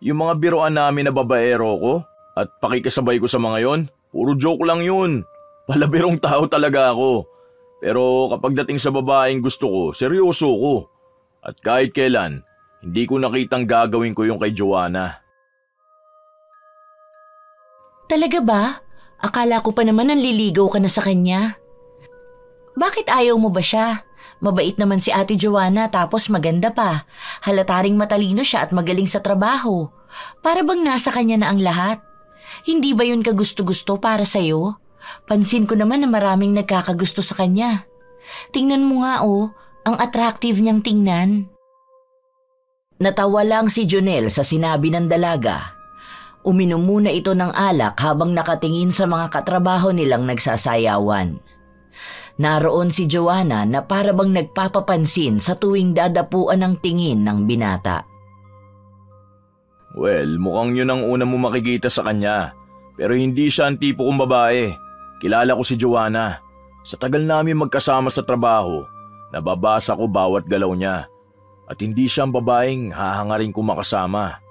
yung mga biroan namin na babaero ko at pakikasabay ko sa mga yon, puro joke lang yun. Palabirong tao talaga ako. Pero kapag dating sa babaeng gusto ko, seryoso ko. At kahit kailan, hindi ko nakitang gagawin ko yung kay Joanna. Talaga ba? Akala ko pa naman nanliligaw ka na sa kanya. Bakit ayaw mo ba siya? Mabait naman si Ate Joanna tapos maganda pa. Halataring matalino siya at magaling sa trabaho. Para bang nasa kanya na ang lahat? Hindi ba yun kagusto-gusto para sa'yo? Pansin ko naman na maraming nagkakagusto sa kanya. Tingnan mo nga ang attractive niyang tingnan. Natawa lang si Jonel sa sinabi ng dalaga. Uminom muna ito ng alak habang nakatingin sa mga katrabaho nilang nagsasayawan. Naroon si Joanna na para bang nagpapapansin sa tuwing dadapuan ng tingin ng binata. Well, mukhang yun ang una mo makikita sa kanya. Pero hindi siya ang tipo kong babae. Kilala ko si Joanna. Sa tagal namin magkasama sa trabaho, nababasa ko bawat galaw niya. At hindi siya ang babaeng hahangarin ko makasama.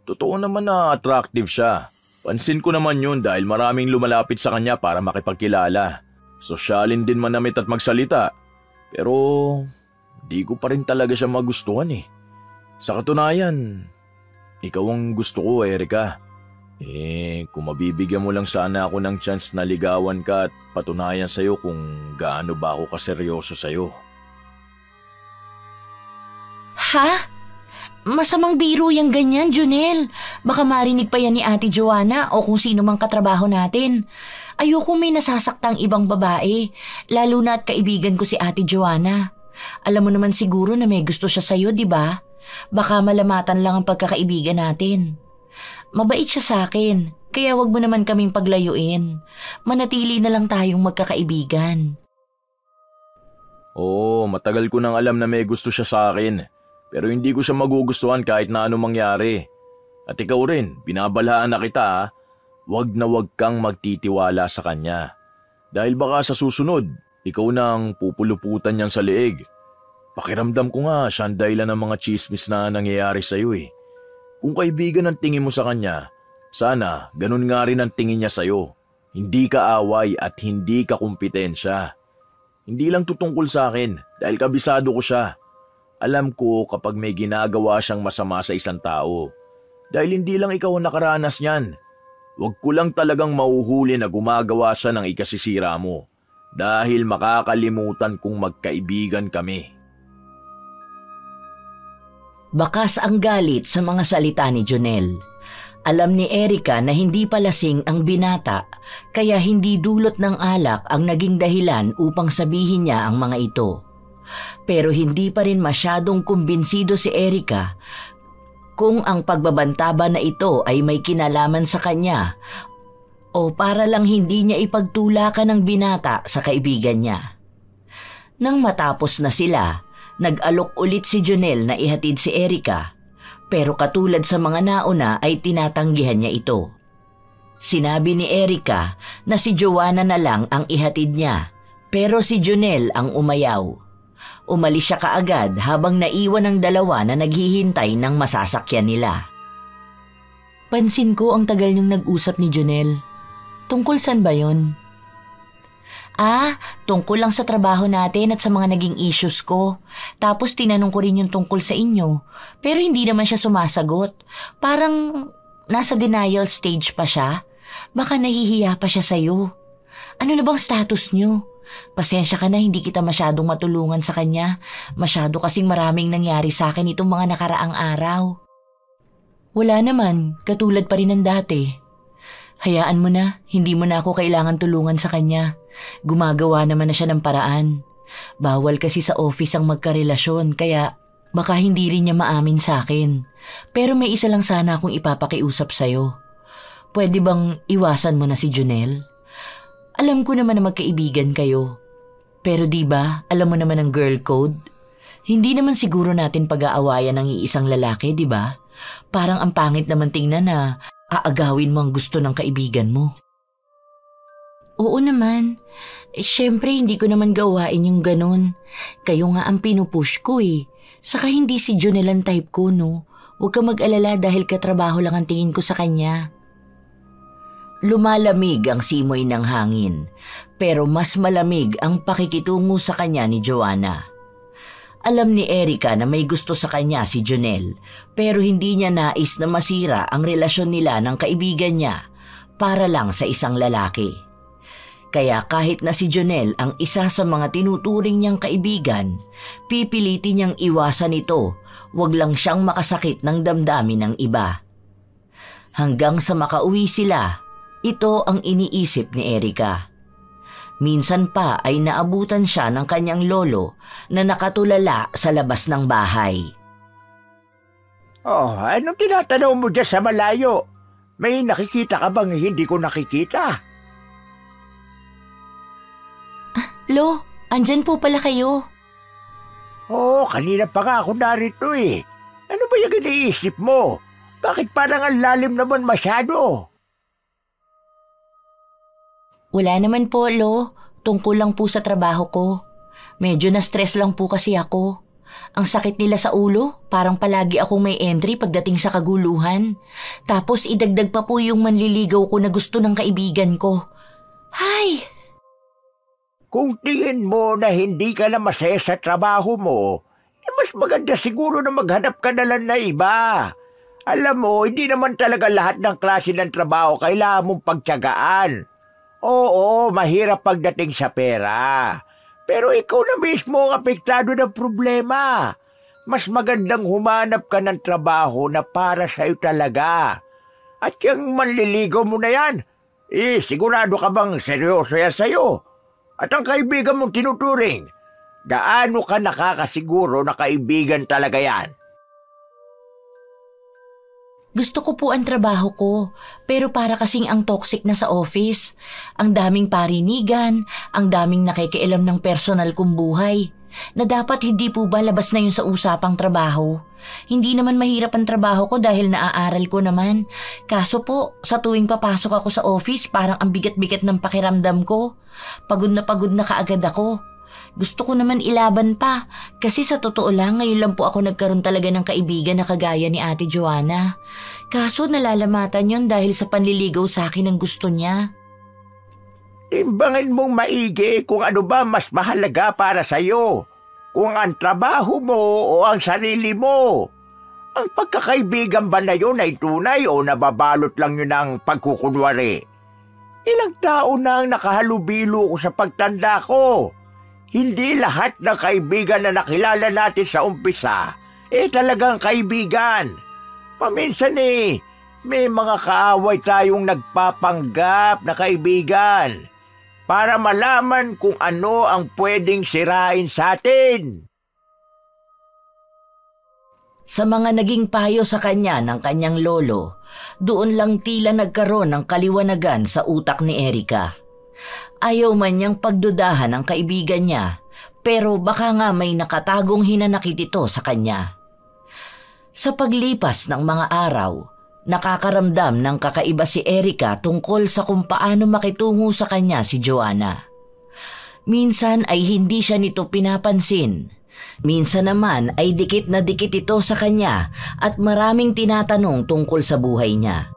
Totoo naman na attractive siya. Pansin ko naman yun dahil maraming lumalapit sa kanya para makipagkilala. Sosyalin din manamit at magsalita. Pero di ko pa rin talaga siya magustuhan eh. Sa katunayan, ikaw ang gusto ko, Erica. Kung mabibigyan mo lang sana ako ng chance na ligawan ka at patunayan sa'yo kung gaano ba ako kaseryoso sa'yo. Ha? Masamang biro yung ganyan, Jonel. Baka marinig pa yan ni Ate Joanna o kung sino mang katrabaho natin. Ayoko may nasasaktang ibang babae, lalo na at kaibigan ko si Ate Joanna. Alam mo naman siguro na may gusto siya sa'yo, di ba? Baka malamatan lang ang pagkakaibigan natin. Mabait siya sa akin, kaya wag mo naman kaming paglayuin. Manatili na lang tayong magkakaibigan. Oo, matagal ko nang alam na may gusto siya sa akin. Pero hindi ko siya magugustuhan kahit na anong mangyari. At ikaw rin, binabalaan na kita Huwag na huwag kang magtitiwala sa kanya. Dahil baka sa susunod, ikaw na ang pupuluputan niyan sa leeg. Pakiramdam ko nga siya ang dahilan ng mga chismis na nangyayari sa iyo eh. Kung kaibigan ang tingin mo sa kanya, sana ganun nga rin ang tingin niya sa iyo. Hindi ka away at hindi ka kumpetensya. Hindi lang tutungkol sa akin dahil kabisado ko siya. Alam ko kapag may ginagawa siyang masama sa isang tao. Dahil hindi lang ikaw ang nakaranas niyan. Huwag ko lang talagang mauhuli na gumagawa siya ng ikasisira mo. Dahil makakalimutan kong magkaibigan kami. Bakas ang galit sa mga salita ni Jonel. Alam ni Erica na hindi palasing ang binata, kaya hindi dulot ng alak ang naging dahilan upang sabihin niya ang mga ito. Pero hindi pa rin masyadong kumbinsido si Erica kung ang pagbabantaba na ito ay may kinalaman sa kanya o para lang hindi niya ipagtulakan ng binata sa kaibigan niya. Nang matapos na sila, nag-alok ulit si Jonel na ihatid si Erica, pero katulad sa mga nauna ay tinatanggihan niya ito. Sinabi ni Erica na si Joanna na lang ang ihatid niya, pero si Jonel ang umayaw. Umalis siya kaagad habang naiwan ang dalawa na naghihintay ng masasakyan nila. Pansin ko ang tagal niyong nag-usap ni Jonel. Tungkol saan ba yon? Tungkol lang sa trabaho natin at sa mga naging issues ko. Tapos tinanong ko rin yung tungkol sa inyo. Pero hindi naman siya sumasagot. Parang nasa denial stage pa siya. Baka nahihiya pa siya sa'yo. Ano na bang status niyo? Pasensya ka na, hindi kita masyadong matulungan sa kanya. Masyado kasing maraming nangyari sa akin itong mga nakaraang araw. Wala naman, katulad pa rin ng dati. Hayaan mo na, hindi mo na ako kailangan tulungan sa kanya. Gumagawa naman na siya ng paraan. Bawal kasi sa office ang magkarelasyon, kaya baka hindi rin niya maamin sa akin. Pero may isa lang sana akong ipapakiusap sa'yo. Pwede bang iwasan mo na si Junel? Alam ko naman na magkaibigan kayo. Pero di ba, alam mo naman ang girl code? Hindi naman siguro natin pag-aawayan ng iisang lalaki, di ba? Parang ang pangit naman tingnan na aagawin mo ang gusto ng kaibigan mo. Oo naman. Siyempre hindi ko naman gawain yung ganun. Kayo nga ang pinupush ko eh. Saka hindi si Junel ang type ko, no? Huwag ka mag-alala dahil katrabaho lang ang tingin ko sa kanya. Lumalamig ang simoy ng hangin, pero mas malamig ang pakikitungo sa kanya ni Joanna. Alam ni Erica na may gusto sa kanya si Junel, pero hindi niya nais na masira ang relasyon nila ng kaibigan niya para lang sa isang lalaki. Kaya kahit na si Junel ang isa sa mga tinuturing niyang kaibigan, pipilitin niyang iwasan ito, wag lang siyang makasakit ng damdamin ng iba. Hanggang sa makauwi sila, ito ang iniisip ni Erica. Minsan pa ay naabutan siya ng kanyang lolo na nakatulala sa labas ng bahay. Anong tinatanaw mo dyan sa malayo? May nakikita ka bang hindi ko nakikita? Lo, andyan po pala kayo. Kanina pa nga ako narito eh. Ano ba yung iniisip mo? Bakit parang ang lalim naman masyado? Wala naman po, Lo. Tungkol lang po sa trabaho ko. Medyo na-stress lang po kasi ako. Ang sakit nila sa ulo, parang palagi akong may entry pagdating sa kaguluhan. Tapos idagdag pa po yung manliligaw ko na gusto ng kaibigan ko. Hay! Kung tingin mo na hindi ka na masaya sa trabaho mo, mas maganda siguro na maghanap ka na lang na iba. Alam mo, hindi naman talaga lahat ng klase ng trabaho kailangan mong pagtiyagaan. Oo, mahirap pagdating sa pera. Pero ikaw na mismo ang apektado ng problema. Mas magandang humanap ka ng trabaho na para sa'yo talaga. At yung manliligaw mo na yan, sigurado ka bang seryoso yan sa'yo? At ang kaibigan mong tinuturing, gaano ka nakakasiguro na kaibigan talaga yan? Gusto ko po ang trabaho ko, pero para kasing ang toxic na sa office. Ang daming parinigan, ang daming nakikialam ng personal kong buhay, na dapat hindi po ba labas na yun sa usapang trabaho. Hindi naman mahirap ang trabaho ko dahil naaaral ko naman. Kaso po, sa tuwing papasok ako sa office, parang ang bigat-bigat ng pakiramdam ko. Pagod na kaagad ako. Gusto ko naman ilaban pa kasi sa totoo lang ngayon lang po ako nagkaroon talaga ng kaibigan na kagaya ni Ate Joanna. Kaso nalalamatan yon dahil sa panliligaw sa akin ang gusto niya. Timbangin mong maigi kung ano ba mas mahalaga para sa'yo. Kung ang trabaho mo o ang sarili mo. Ang pagkakaibigan ba na yun ay tunay o nababalot lang yun ng pagkukunwari? Ilang tao na ang nakahalubilo ko sa pagtanda ko. Hindi lahat ng kaibigan na nakilala natin sa umpisa, talagang kaibigan. Paminsan may mga kaaway tayong nagpapanggap na kaibigan para malaman kung ano ang pwedeng sirain sa atin. Sa mga naging payo sa kanya ng kanyang lolo, doon lang tila nagkaroon ng kaliwanagan sa utak ni Erica. Ayaw man niyang pagdudahan ang kaibigan niya, pero baka nga may nakatagong hinanakit ito sa kanya. Sa paglipas ng mga araw, nakakaramdam ng kakaiba si Erica tungkol sa kung paano makitungo sa kanya si Joanna. Minsan ay hindi siya nito pinapansin. Minsan naman ay dikit na dikit ito sa kanya at maraming tinatanong tungkol sa buhay niya.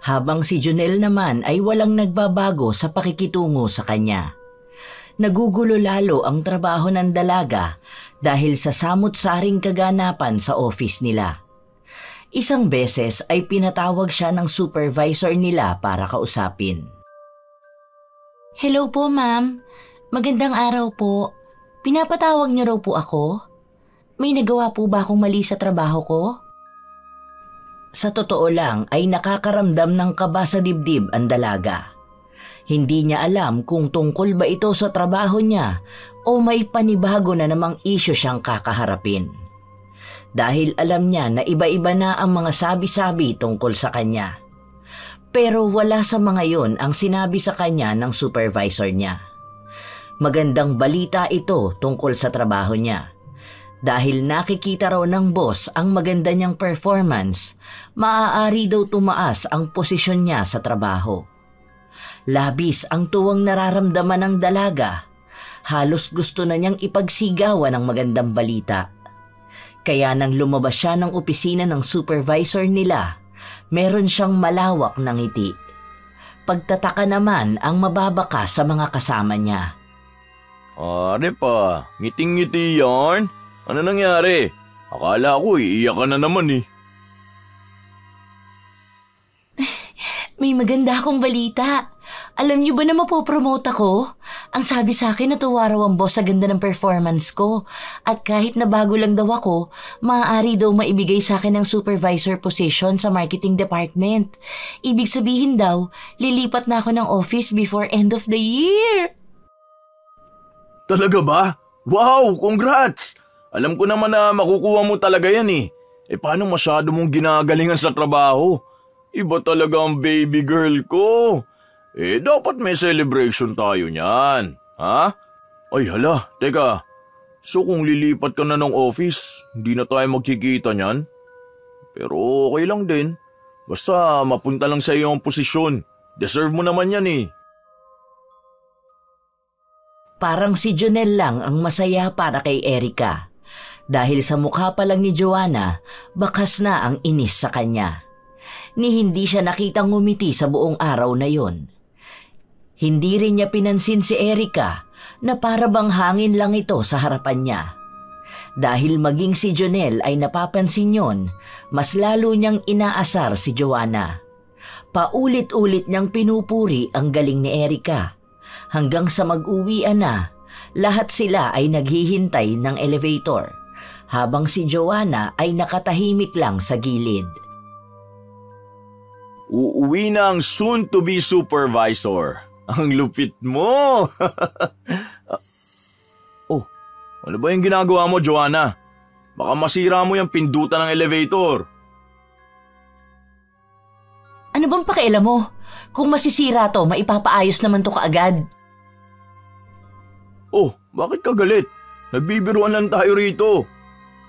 Habang si Junel naman ay walang nagbabago sa pakikitungo sa kanya. Nagugulo lalo ang trabaho ng dalaga dahil sa samut-saring kaganapan sa office nila. Isang beses ay pinatawag siya ng supervisor nila para kausapin. Hello po, ma'am. Magandang araw po. Pinapatawag niyo raw po ako? May nagawa po ba akong mali sa trabaho ko? Sa totoo lang ay nakakaramdam ng kaba sa dibdib ang dalaga. Hindi niya alam kung tungkol ba ito sa trabaho niya o may panibago na namang isyu siyang kakaharapin. Dahil alam niya na iba-iba na ang mga sabi-sabi tungkol sa kanya. Pero wala sa mga yon ang sinabi sa kanya ng supervisor niya. Magandang balita ito tungkol sa trabaho niya. Dahil nakikita raw ng boss ang maganda niyang performance, maaari daw tumaas ang posisyon niya sa trabaho. Labis ang tuwang nararamdaman ng dalaga. Halos gusto na niyang ipagsigawan ang magandang balita. Kaya nang lumabas siya ng opisina ng supervisor nila, meron siyang malawak na ngiti. Pagtataka naman ang mababaka sa mga kasama niya. Are pa, ngiting-ngiti yan? Ano nangyari? Akala ko iiyak ka na naman eh. May maganda akong balita. Alam niyo ba na mapopromote ako? Ang sabi sa akin, natuwa raw ang boss sa ganda ng performance ko. At kahit na bago lang daw ako, maaari daw maibigay sa akin ng supervisor position sa marketing department. Ibig sabihin daw, lilipat na ako ng office before end of the year. Talaga ba? Wow, congrats! Alam ko naman na makukuha mo talaga yan eh. Paano masyado mong ginagalingan sa trabaho? Iba talaga ang baby girl ko. Dapat may celebration tayo niyan. Ha? Ay hala, teka. So kung lilipat ka na ng office, hindi na tayo magkikita niyan? Pero okay lang din. Basta mapunta lang sa iyo ang posisyon. Deserve mo naman yan eh. Parang si Jonel lang ang masaya para kay Erica. Dahil sa mukha pa lang ni Joanna, bakas na ang inis sa kanya. Ni hindi siya nakitang ngumiti sa buong araw na yon. Hindi rin niya pinansin si Erica na para bang hangin lang ito sa harapan niya. Dahil maging si Jonel ay napapansin yon, mas lalo niyang inaasar si Joanna. Paulit-ulit niyang pinupuri ang galing ni Erica. Hanggang sa mag-uwian na, lahat sila ay naghihintay ng elevator, habang si Joanna ay nakatahimik lang sa gilid. Uuwi na ang soon-to-be supervisor. Ang lupit mo! Oh, ano ba yung ginagawa mo, Joanna? Baka masira mo yung pindutan ng elevator. Ano bang pakialam mo? Kung masisira to, maipapaayos naman to kaagad. Oh, bakit ka galit? Nagbibiruan lang tayo rito.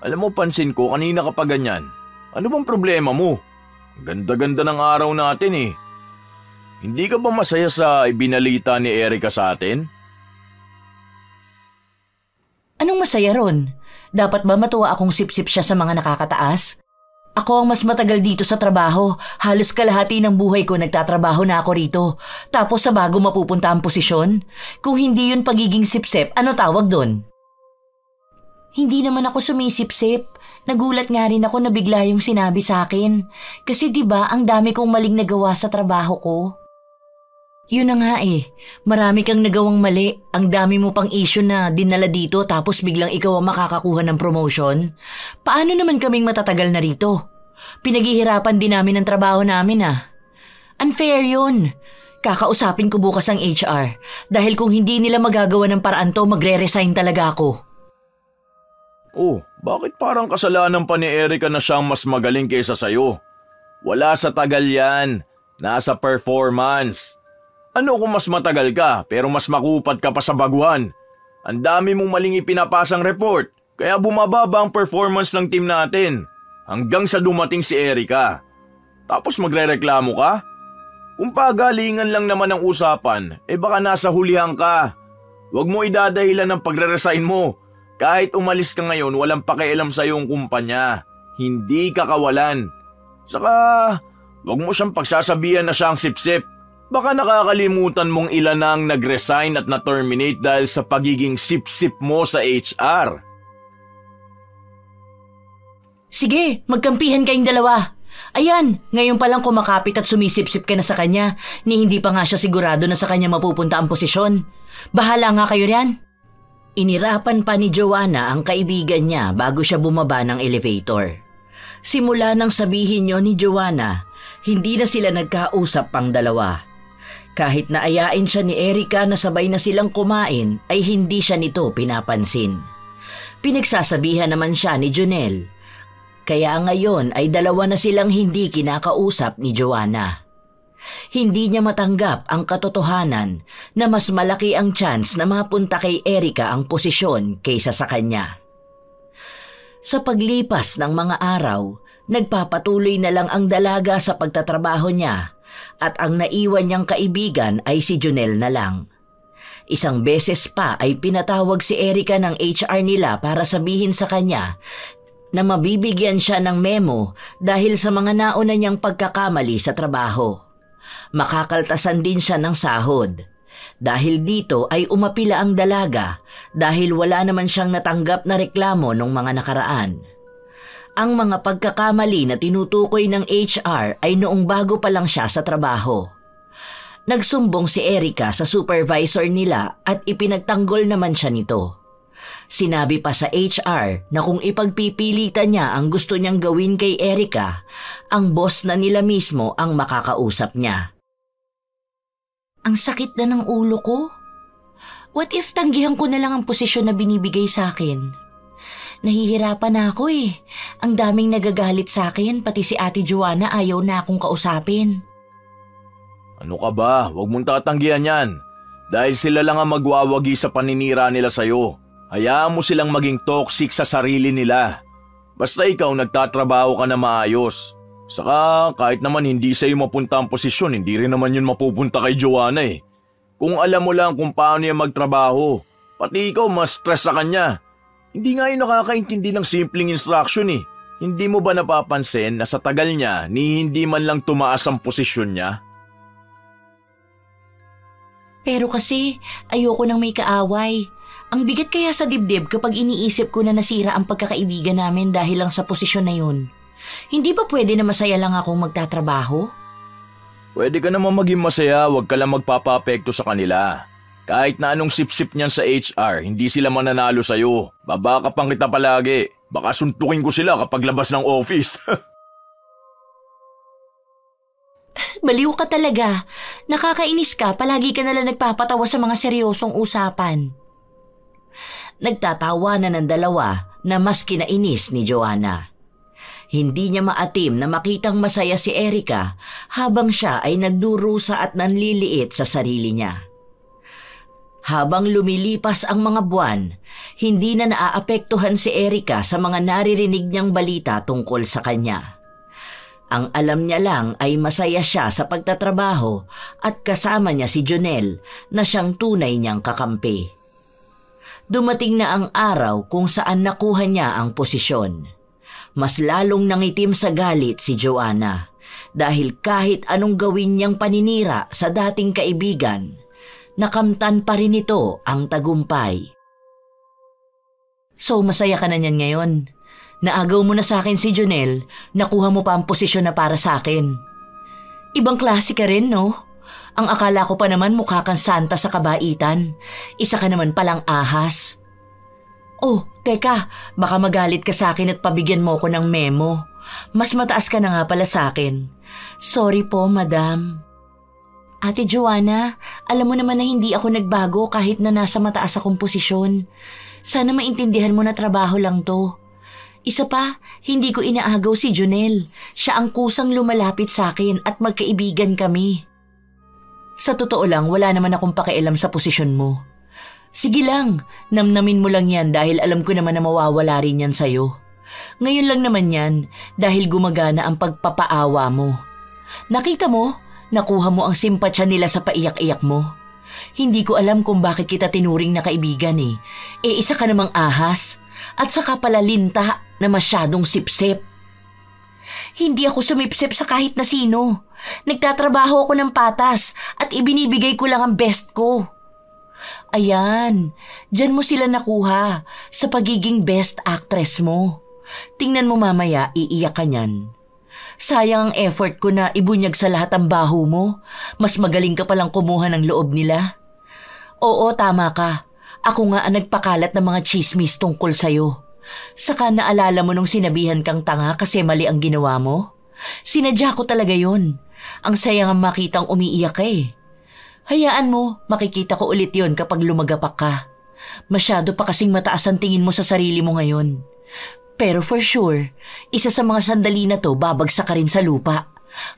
Alam mo, pansin ko kanina ka pa ganyan. Ano bang problema mo? Ganda-ganda ng araw natin eh. Hindi ka ba masaya sa ibinalita ni Erica sa atin? Anong masaya ron? Dapat ba matuwa akong sip-sip siya sa mga nakakataas? Ako ang mas matagal dito sa trabaho. Halos kalahati ng buhay ko nagtatrabaho na ako rito. Tapos sa bago mapupunta ang posisyon? Kung hindi yun pagiging sip-sip, ano tawag doon? Hindi naman ako sumisip-sip. Nagulat nga rin ako na bigla yung sinabi sa akin. Kasi 'di ba ang dami kong maling nagawa sa trabaho ko? Yun na nga eh. Marami kang nagawang mali. Ang dami mo pang issue na dinala dito tapos biglang ikaw ang makakakuha ng promotion. Paano naman kaming matatagal na rito? Pinaghihirapan din namin ang trabaho namin ah. Unfair yun. Kakausapin ko bukas ang HR. Dahil kung hindi nila magagawa ng paraan to, magre-resign talaga ako. Oh, bakit parang kasalanan pa ni Erica na siyang mas magaling kaysa sayo? Wala sa tagal yan. Nasa performance. Ano kung mas matagal ka pero mas makupad ka pa sa baguhan? Ang dami mong maling ipinapasang report kaya bumababa ang performance ng team natin hanggang sa dumating si Erica. Tapos magrereklamo ka? Kung pagalingan lang naman ang usapan, baka nasa hulihan ka. Huwag mo idadahilan ng pagre-resign mo. Kahit umalis ka ngayon, walang pakialam sa iyong kumpanya. Hindi ka kawalan. Saka, huwag mo siyang pagsasabihan na siya ang sip-sip. Baka nakakalimutan mong ilan ang nag-resign at na-terminate dahil sa pagiging sip-sip mo sa HR. Sige, magkampihan kayong dalawa. Ayan, ngayon palang kumakapit at sumisip-sip ka na sa kanya, ni hindi pa nga siya sigurado na sa kanya mapupunta ang posisyon. Bahala nga kayo riyan. Inirapan pa ni Joanna ang kaibigan niya bago siya bumaba ng elevator. Simula nang sabihin niyo ni Joanna, hindi na sila nagkausap pang dalawa. Kahit naayain siya ni Erica na sabay na silang kumain, ay hindi siya nito pinapansin. Pinagsasabihan naman siya ni Jonel. Kaya ngayon ay dalawa na silang hindi kinakausap ni Joanna. Hindi niya matanggap ang katotohanan na mas malaki ang chance na mapunta kay Erica ang posisyon kaysa sa kanya. Sa paglipas ng mga araw, nagpapatuloy na lang ang dalaga sa pagtatrabaho niya at ang naiwan niyang kaibigan ay si Jonel na lang. Isang beses pa ay pinatawag si Erica ng HR nila para sabihin sa kanya na mabibigyan siya ng memo dahil sa mga nauna niyang pagkakamali sa trabaho. Makakaltasan din siya ng sahod. Dahil dito ay umapila ang dalaga dahil wala naman siyang natanggap na reklamo nung mga nakaraan. Ang mga pagkakamali na tinutukoy ng HR ay noong bago pa lang siya sa trabaho. Nagsumbong si Erica sa supervisor nila at ipinagtanggol naman siya nito. Sinabi pa sa HR na kung ipagpipilitan niya ang gusto niyang gawin kay Erica, ang boss na nila mismo ang makakausap niya. Ang sakit na ng ulo ko. What if tanggihan ko na lang ang posisyon na binibigay sa akin? Nahihirapan na ako eh. Ang daming nagagalit sa akin, pati si Ate Joanna ayaw na akong kausapin. Ano ka ba? Huwag mong tatanggihan yan. Dahil sila lang ang magwawagi sa paninira nila sa'yo. Hayaan mo silang maging toxic sa sarili nila. Basta ikaw nagtatrabaho ka na maayos. Saka kahit naman hindi sa'yo mapunta ang posisyon, hindi rin naman yun mapupunta kay Joanna eh. Kung alam mo lang kung paano yan magtrabaho, pati ikaw mas stress sa kanya. Hindi nga yun nakakaintindi ng simpleng instruction eh. Hindi mo ba napapansin na sa tagal niya ni hindi man lang tumaas ang posisyon niya? Pero kasi ayoko nang may kaaway. Ang bigat kaya sa dibdib kapag iniisip ko na nasira ang pagkakaibigan namin dahil lang sa posisyon na yun. Hindi ba pwede na masaya lang akong magtatrabaho? Pwede ka naman maging masaya, wag ka lang magpapapekto sa kanila. Kahit na anong sip-sip niyan sa HR, hindi sila mananalo sa'yo. Babaka pang kita palagi. Baka suntukin ko sila kapag labas ng office. Baliw ka talaga. Nakakainis ka, palagi ka nalang nagpapatawa sa mga seryosong usapan. Nagtatawa na ng dalawa na mas kinainis ni Joanna. Hindi niya maatim na makitang masaya si Erica habang siya ay nagdurusa at nanliliit sa sarili niya. Habang lumilipas ang mga buwan, hindi na naaapektuhan si Erica sa mga naririnig niyang balita tungkol sa kanya. Ang alam niya lang ay masaya siya sa pagtatrabaho at kasama niya si Jonel na siyang tunay niyang kakampi. Dumating na ang araw kung saan nakuha niya ang posisyon. Mas lalong nangitim sa galit si Joanna dahil kahit anong gawin niyang paninira sa dating kaibigan, nakamtan pa rin ito ang tagumpay. So masaya ka na niyan ngayon? Naagaw mo na sa akin si Jonel, nakuha mo pa ang posisyon na para sa akin. Ibang klase ka rin, no? Ang akala ko pa naman mukha kang santa sa kabaitan. Isa ka naman palang ahas. Oh, teka, baka magalit ka sa akin at pabigyan mo ko ng memo. Mas mataas ka na nga pala sa akin. Sorry po, madam. Ate Joanna, alam mo naman na hindi ako nagbago kahit na nasa mataas akong posisyon. Sana maintindihan mo na trabaho lang to. Isa pa, hindi ko inaagaw si Jonel. Siya ang kusang lumalapit sa akin at magkaibigan kami. Sa totoo lang, wala naman akong pakialam sa posisyon mo. Sige lang, namnamin mo lang yan dahil alam ko naman na mawawala rin yan sa'yo. Ngayon lang naman yan dahil gumagana ang pagpapaawa mo. Nakita mo, nakuha mo ang simpatsya nila sa paiyak-iyak mo. Hindi ko alam kung bakit kita tinuring na kaibigan eh. Isa ka namang ahas at saka pala linta na masyadong sipsip. Hindi ako sumipsip sa kahit na sino. Nagtatrabaho ako ng patas at ibinibigay ko lang ang best ko. Ayan, dyan mo sila nakuha sa pagiging best actress mo. Tingnan mo mamaya, iiyak ka niyan. Sayang ang effort ko na ibunyag sa lahat ang baho mo. Mas magaling ka palang kumuha ng loob nila. Oo, tama ka. Ako nga ang nagpakalat ng mga chismis tungkol sa'yo. Saka naalala mo nung sinabihan kang tanga kasi mali ang ginawa mo? Sinadya ko talaga yon. Ang saya nga makitang umiiyak ka eh. Hayaan mo, makikita ko ulit yon kapag lumagapak ka. Masyado pa kasing mataas ang tingin mo sa sarili mo ngayon. Pero for sure, isa sa mga sandali na to babagsak ka rin sa lupa.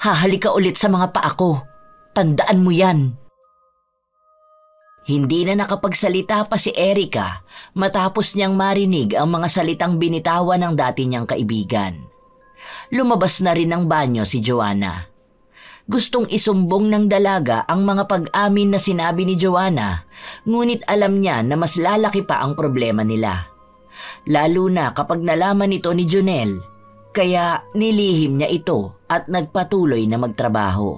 Hahalik ka ulit sa mga paa ko. Tandaan mo yan. Hindi na nakapagsalita pa si Erica matapos niyang marinig ang mga salitang binitawan ng dati niyang kaibigan. Lumabas na rin ng banyo si Joanna. Gustong isumbong ng dalaga ang mga pag-amin na sinabi ni Joanna, ngunit alam niya na mas lalaki pa ang problema nila. Lalo na kapag nalaman ito ni Jonel, kaya nilihim niya ito at nagpatuloy na magtrabaho.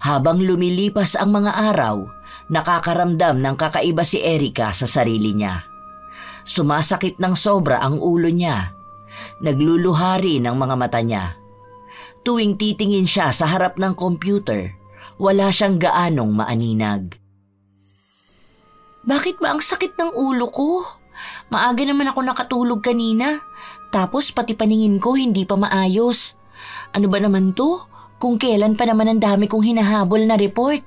Habang lumilipas ang mga araw, nakakaramdam ng kakaiba si Erica sa sarili niya. Sumasakit ng sobra ang ulo niya. Nagluluhari ng mga mata niya. Tuwing titingin siya sa harap ng computer, wala siyang gaanong maaninag. Bakit ba ang sakit ng ulo ko? Maaga naman ako nakatulog kanina. Tapos pati paningin ko hindi pa maayos. Ano ba naman to? Kung kailan pa naman ang dami kong hinahabol na report.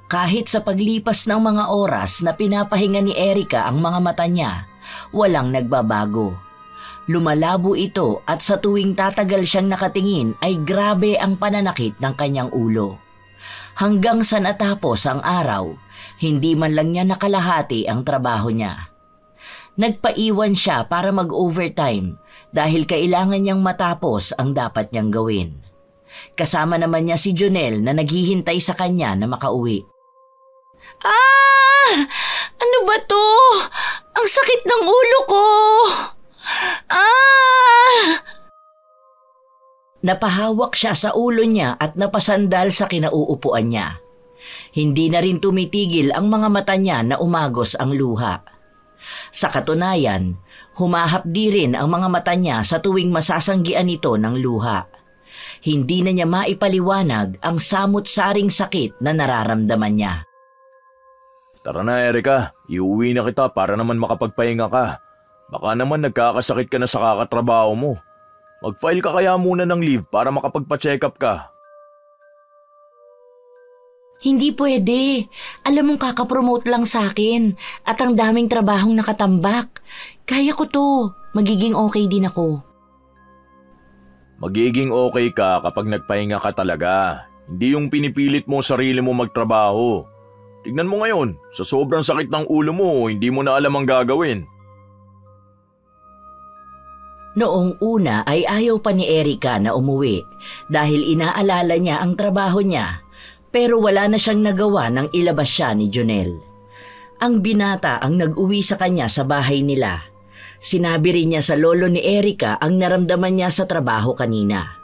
Kahit sa paglipas ng mga oras na pinapahinga ni Erica ang mga mata niya, walang nagbabago. Lumalabo ito at sa tuwing tatagal siyang nakatingin ay grabe ang pananakit ng kanyang ulo. Hanggang sa natapos ang araw, hindi man lang niya nakalahati ang trabaho niya. Nagpaiwan siya para mag-overtime dahil kailangan niyang matapos ang dapat niyang gawin. Kasama naman niya si Jonel na naghihintay sa kanya na makauwi. Ah! Ano ba to? Ang sakit ng ulo ko! Ah! Napahawak siya sa ulo niya at napasandal sa kinauupuan niya. Hindi na rin tumitigil ang mga mata niya na umagos ang luha. Sa katunayan, humahapdi rin ang mga mata niya sa tuwing masasanggian ito ng luha. Hindi na niya maipaliwanag ang samut-saring sakit na nararamdaman niya. Tara na, Erica. Iuwi na kita para naman makapagpahinga ka. Baka naman nagkakasakit ka na sa kakatrabaho mo. Mag-file ka kaya muna ng leave para makapagpa-check up ka. Hindi pwede. Alam mong kakapromote lang sa akin at ang daming trabahong nakatambak. Kaya ko to. Magiging okay din ako. Magiging okay ka kapag nagpahinga ka talaga. Hindi yung pinipilit mo sarili mo magtrabaho. Tignan mo ngayon, sa sobrang sakit ng ulo mo, hindi mo na alam ang gagawin. Noong una ay ayaw pa ni Erica na umuwi dahil inaalala niya ang trabaho niya, pero wala na siyang nagawa nang ilabas siya ni Jonel. Ang binata ang nag-uwi sa kanya sa bahay nila. Sinabi rin niya sa lolo ni Erica ang naramdaman niya sa trabaho kanina.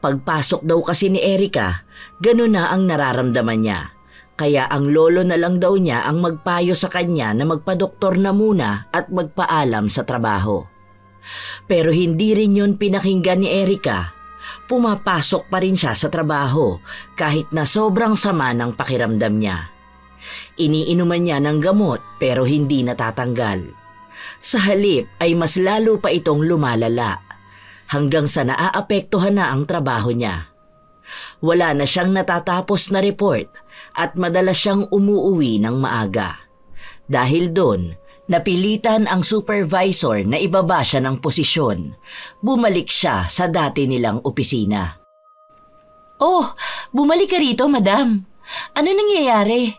Pagpasok daw kasi ni Erica, gano'n na ang nararamdaman niya. Kaya ang lolo na lang daw niya ang magpayo sa kanya na magpadoktor na muna at magpaalam sa trabaho. Pero hindi rin yun pinakinggan ni Erica. Pumapasok pa rin siya sa trabaho kahit na sobrang sama ng pakiramdam niya. Iniinuman niya ng gamot pero hindi natatanggal. Sa halip ay mas lalo pa itong lumalala hanggang sa naaapektuhan na ang trabaho niya. Wala na siyang natatapos na report at madalas siyang umuuwi ng maaga. Dahil doon, napilitan ang supervisor na ibaba siya ng posisyon. Bumalik siya sa dati nilang opisina. Oh, bumalik ka rito, madam. Ano nangyayari?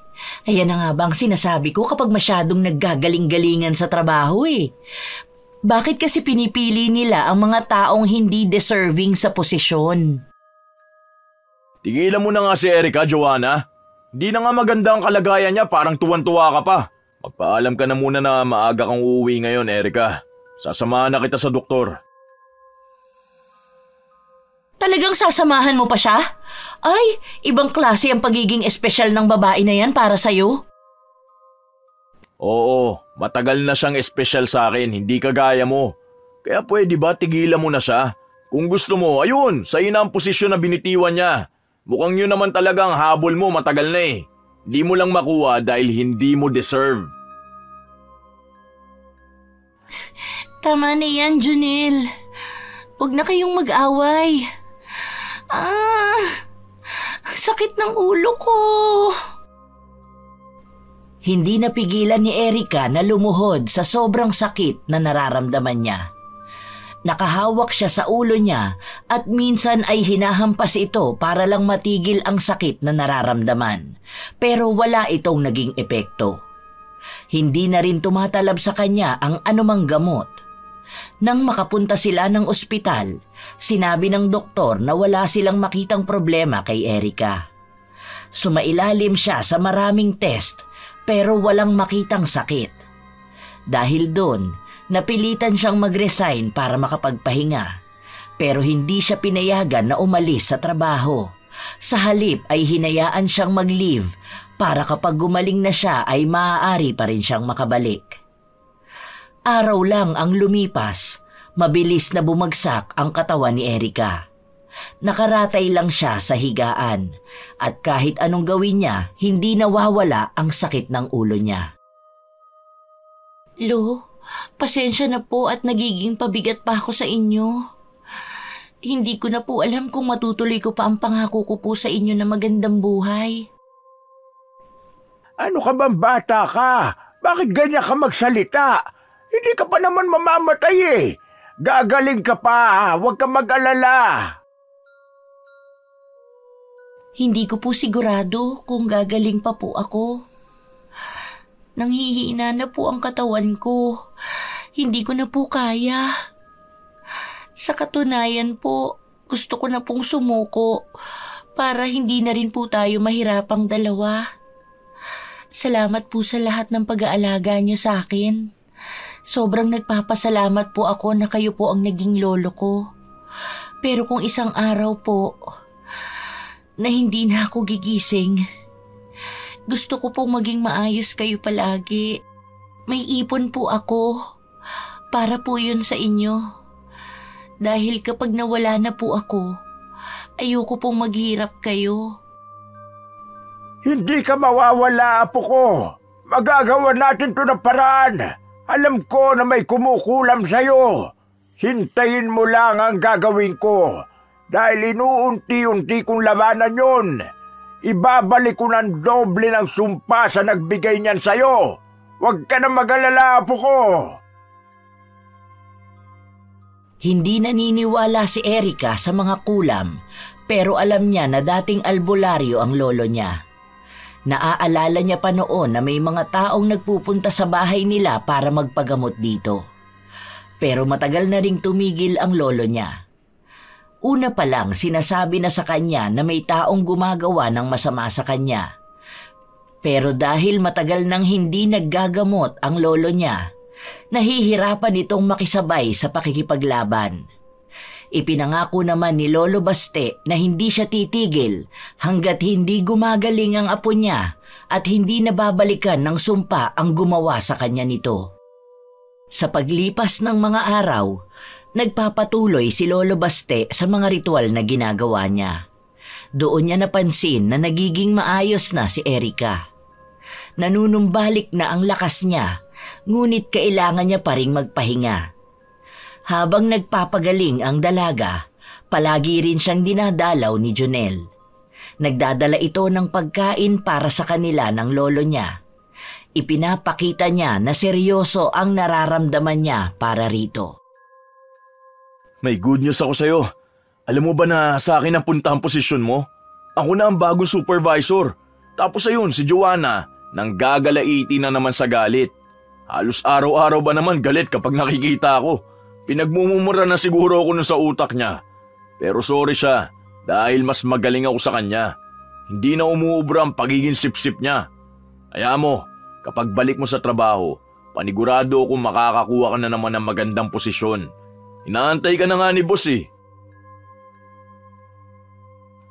Ayan na nga bang sinasabi ko kapag masyadong naggagaling-galingan sa trabaho eh. Bakit kasi pinipili nila ang mga taong hindi deserving sa posisyon? Tigilan mo na nga si Erica, Joanna. Hindi na nga maganda ang kalagayan niya, parang tuwan-tuwa ka pa. Magpaalam ka na muna na maaga kang uuwi ngayon, Erica. Sasamahan na kita sa doktor. Talagang sasamahan mo pa siya? Ay, ibang klase ang pagiging espesyal ng babae na yan para sa'yo. Oo, matagal na siyang espesyal sa akin, hindi kagaya mo. Kaya pwede ba tigilan mo na siya? Kung gusto mo, ayun, sa'yo na ang posisyon na binitiwan niya. Mukhang yun naman talagang habol mo matagal na eh. Hindi mo lang makuha dahil hindi mo deserve. Tama na yan, Junel. Huwag na kayong mag-away. Sakit ng ulo ko. Hindi napigilan ni Erica na lumuhod sa sobrang sakit na nararamdaman niya. Nakahawak siya sa ulo niya at minsan ay hinahampas ito para lang matigil ang sakit na nararamdaman. Pero wala itong naging epekto. Hindi na rin tumatalab sa kanya ang anumang gamot. Nang makapunta sila ng ospital, sinabi ng doktor na wala silang makitang problema kay Erica. Sumailalim siya sa maraming test pero walang makitang sakit. Dahil doon, napilitan siyang mag-resign para makapagpahinga. Pero hindi siya pinayagan na umalis sa trabaho. Sa halip ay hinayaan siyang mag-leave para kapag gumaling na siya ay maaari pa rin siyang makabalik. Araw lang ang lumipas, mabilis na bumagsak ang katawan ni Erica. Nakaratay lang siya sa higaan at kahit anong gawin niya, hindi nawawala ang sakit ng ulo niya. Lo, pasensya na po at nagiging pabigat pa ako sa inyo. Hindi ko na po alam kung matutuloy ko pa ang pangako ko po sa inyo na magandang buhay. Ano ka bang bata ka? Bakit ganyan ka magsalita? Hindi ka pa naman mamamatay eh. Gagaling ka pa, huwag ka mag-alala. Hindi ko po sigurado kung gagaling pa po ako. Nanghihina na po ang katawan ko. Hindi ko na po kaya. Sa katunayan po, gusto ko na pong sumuko para hindi na rin po tayo mahirapang dalawa. Salamat po sa lahat ng pag-aalaga niyo sa akin. Sobrang nagpapasalamat po ako na kayo po ang naging lolo ko. Pero kung isang araw po na hindi na ako gigising, gusto ko pong maging maayos kayo palagi. May ipon po ako. Para po yun sa inyo. Dahil kapag nawala na po ako, ayoko pong maghirap kayo. Hindi ka mawawala, apo ko. Magagawa natin to ng paraan. Alam ko na may kumukulam sa'yo. Hintayin mo lang ang gagawin ko. Dahil inuunti-unti kong labanan yun. Ibabalik ko ng doble ng sumpa sa nagbigay niyan sa'yo. Huwag ka na mag-alala, apo ko. Hindi naniniwala si Erica sa mga kulam, pero alam niya na dating albularyo ang lolo niya. Naaalala niya pa noon na may mga taong nagpupunta sa bahay nila para magpagamot dito. Pero matagal na ring tumigil ang lolo niya. Una pa lang sinasabi na sa kanya na may taong gumagawa ng masama sa kanya. Pero dahil matagal nang hindi naggagamot ang lolo niya, nahihirapan itong makisabay sa pakikipaglaban. Ipinangako naman ni Lolo Baste na hindi siya titigil hanggat hindi gumagaling ang apo niya at hindi nababalikan ng sumpa ang gumawa sa kanya nito. Sa paglipas ng mga araw, nagpapatuloy si Lolo Baste sa mga ritual na ginagawa niya. Doon niya napansin na nagiging maayos na si Erica. Nanunumbalik na ang lakas niya, ngunit kailangan niya pa ring magpahinga. Habang nagpapagaling ang dalaga, palagi rin siyang dinadalaw ni Junel. Nagdadala ito ng pagkain para sa kanila ng lolo niya. Ipinapakita niya na seryoso ang nararamdaman niya para rito. May good news ako sa'yo. Alam mo ba na sa akin ang punta ang posisyon mo? Ako na ang bagong supervisor. Tapos ayun, si Joanna, nang gagalaiti na naman sa galit. Halos araw-araw ba naman galit kapag nakikita ako. Pinagmumura na siguro ako nun sa utak niya. Pero sorry siya dahil mas magaling ako sa kanya. Hindi na umuubra ang pagiging sip-sip niya. Kaya mo, kapag balik mo sa trabaho, panigurado akong makakakuha ka na naman ng magandang posisyon. Inaantay ka na nga ni boss eh.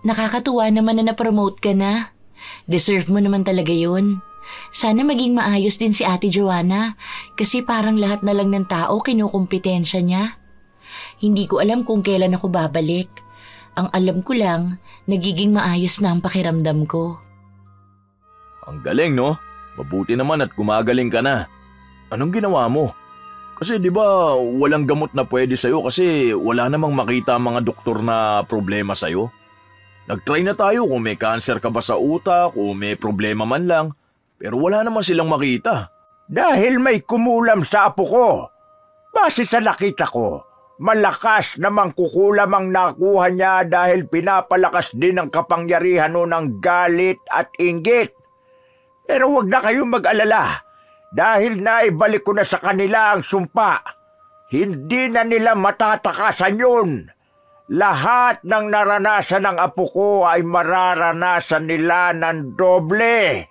Nakakatuwa naman na na-promote ka na. Deserve mo naman talaga yun. Sana maging maayos din si Ate Joanna kasi parang lahat na lang ng tao kinukumpetensya niya. Hindi ko alam kung kailan ako babalik. Ang alam ko lang, nagiging maayos na ang pakiramdam ko. Ang galing, no? Mabuti naman at gumagaling ka na. Anong ginawa mo? Kasi di ba walang gamot na pwede sa'yo kasi wala namang makita ang mga doktor na problema sa'yo? Nag-try na tayo kung may cancer ka ba sa utak o may problema man lang, pero wala naman silang makita. Dahil may kumulam sa apo ko. Base sa nakita ko, malakas namang kukulam ang nakuha niya dahil pinapalakas din ang kapangyarihan nun ng galit at inggit. Pero wag na kayong mag-alala dahil naibalik ko na sa kanila ang sumpa. Hindi na nila matatakasan yun. Lahat ng naranasan ng apo ko ay mararanasan nila ng doble.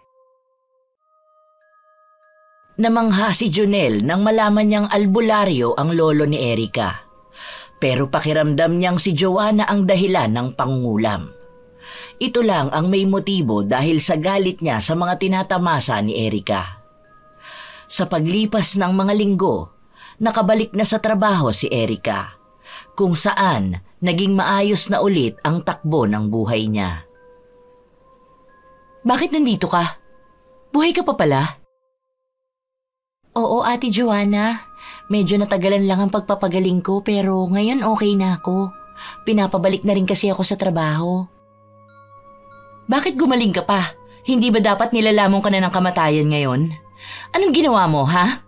Namangha si Junel nang malaman niyang albularyo ang lolo ni Erica. Pero pakiramdam niyang si Joanna ang dahilan ng pangungulam. Ito lang ang may motibo dahil sa galit niya sa mga tinatamasa ni Erica. Sa paglipas ng mga linggo, nakabalik na sa trabaho si Erica, kung saan naging maayos na ulit ang takbo ng buhay niya. Bakit nandito ka? Buhay ka pa pala? Oo, Ate Joanna. Medyo natagalan lang ang pagpapagaling ko pero ngayon okay na ako. Pinapabalik na rin kasi ako sa trabaho. Bakit gumaling ka pa? Hindi ba dapat nilalamon ka na ng kamatayan ngayon? Anong ginawa mo, ha?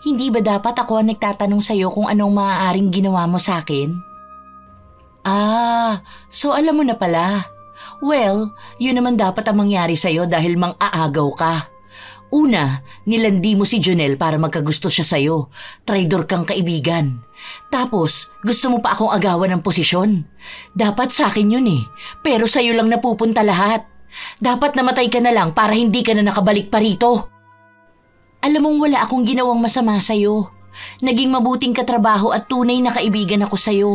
Hindi ba dapat ako ang nagtatanong sa'yo kung anong maaaring ginawa mo sa akin? So alam mo na pala. Well, yun naman dapat ang mangyari sa'yo dahil mang-aagaw ka. Una, nilandi mo si Junel para magkagusto siya sa'yo. Traidor kang kaibigan. Tapos, gusto mo pa akong agawan ng posisyon. Dapat sa akin yun eh. Pero sa'yo lang napupunta lahat. Dapat namatay ka na lang para hindi ka na nakabalik pa rito. Alam mong wala akong ginawang masama sa'yo. Naging mabuting katrabaho at tunay na kaibigan ako sa'yo.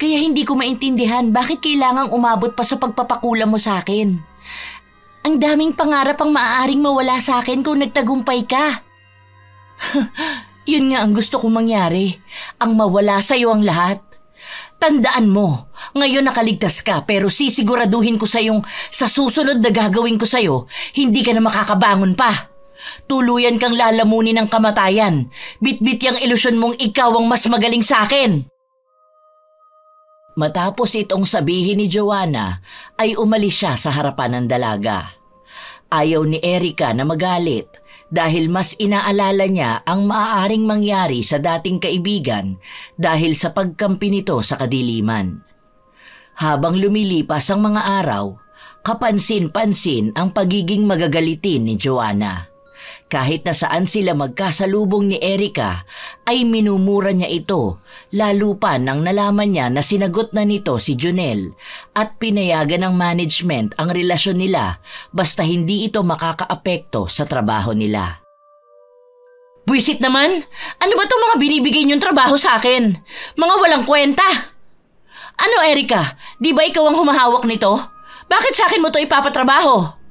Kaya hindi ko maintindihan bakit kailangang umabot pa sa pagpapakulam mo sa akin. Ang daming pangarap ang maaaring mawala sa akin kung nagtagumpay ka. Yun nga ang gusto kong mangyari. Ang mawala sa'yo ang lahat. Tandaan mo, ngayon nakaligtas ka pero sisiguraduhin ko sa'yong sa susunod na gagawin ko sa'yo, hindi ka na makakabangon pa. Tuluyan kang lalamunin ng kamatayan. Bitbit yang ilusyon mong ikaw ang mas magaling sa akin. Matapos itong sabihin ni Joanna, ay umalis siya sa harapan ng dalaga. Ayaw ni Erica na magalit dahil mas inaalala niya ang maaaring mangyari sa dating kaibigan dahil sa pagkampi nito sa kadiliman. Habang lumilipas ang mga araw, kapansin-pansin ang pagiging magagalitin ni Joanna. Kahit na saan sila magkasalubong ni Erica, ay minumura niya ito, lalo pa nang nalaman niya na sinagot na nito si Junel at pinayagan ng management ang relasyon nila basta hindi ito makakaapekto sa trabaho nila. Buisit naman! Ano ba itong mga binibigay niyong trabaho sa akin? Mga walang kwenta! Ano, Erica? Di ba ikaw ang humahawak nito? Bakit sa akin mo ito ipapatrabaho?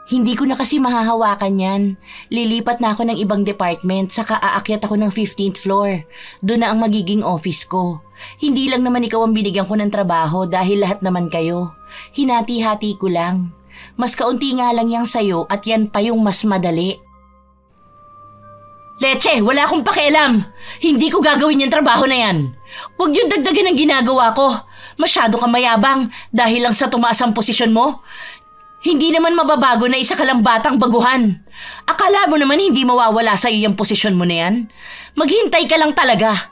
Hindi ko na kasi mahahawakan yan. Lilipat na ako ng ibang department saka aakyat ako ng 15th floor. Doon na ang magiging office ko. Hindi lang naman ikaw ang binigyan ko ng trabaho dahil lahat naman kayo. Hinati-hati ko lang. Mas kaunti nga lang yang sayo at yan pa yung mas madali. Leche, wala akong pakialam. Hindi ko gagawin yung trabaho na yan. Huwag yung dagdagan ang ginagawa ko. Masyado kang mayabang dahil lang sa tumaas ang posisyon mo. Hindi naman mababago na isa ka lang batang baguhan. Akala mo naman hindi mawawala sa iyo yung posisyon mo na yan? Maghintay ka lang talaga.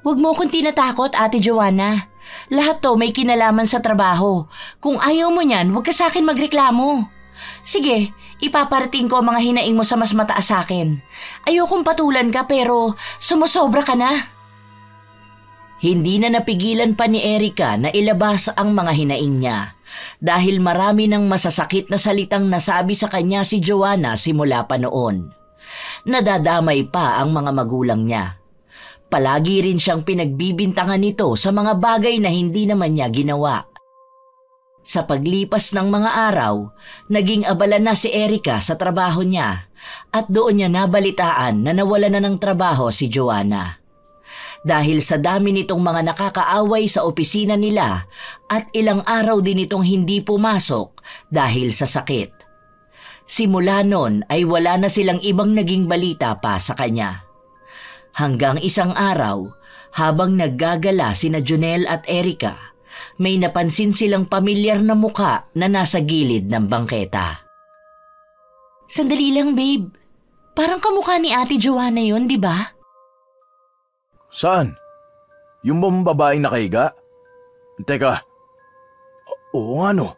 Huwag mo akong tinatakot, Ate Joanna. Lahat to may kinalaman sa trabaho. Kung ayaw mo niyan, huwag ka sa akin magreklamo. Sige, ipaparating ko ang mga hinaing mo sa mas mataas sa akin. Ayokong patulan ka pero sumusobra ka na. Hindi na napigilan pa ni Erica na ilabas ang mga hinaing niya. Dahil marami ng masasakit na salitang nasabi sa kanya si Joanna simula pa noon. Nadadamay pa ang mga magulang niya. Palagi rin siyang pinagbibintangan nito sa mga bagay na hindi naman niya ginawa. Sa paglipas ng mga araw, naging abala na si Erica sa trabaho niya at doon niya nabalitaan na nawala na ng trabaho si Joanna. Dahil sa dami nitong mga nakakaaway sa opisina nila at ilang araw din itong hindi pumasok dahil sa sakit. Simula noon ay wala na silang ibang naging balita pa sa kanya. Hanggang isang araw, habang naggagala sina Jonel at Erica, may napansin silang pamilyar na muka na nasa gilid ng bangketa. Sandali lang, babe. Parang kamukha ni Ate Joanna yun, di ba? Saan? Yung bang babaeng nakahiga? Teka. Oo nga no.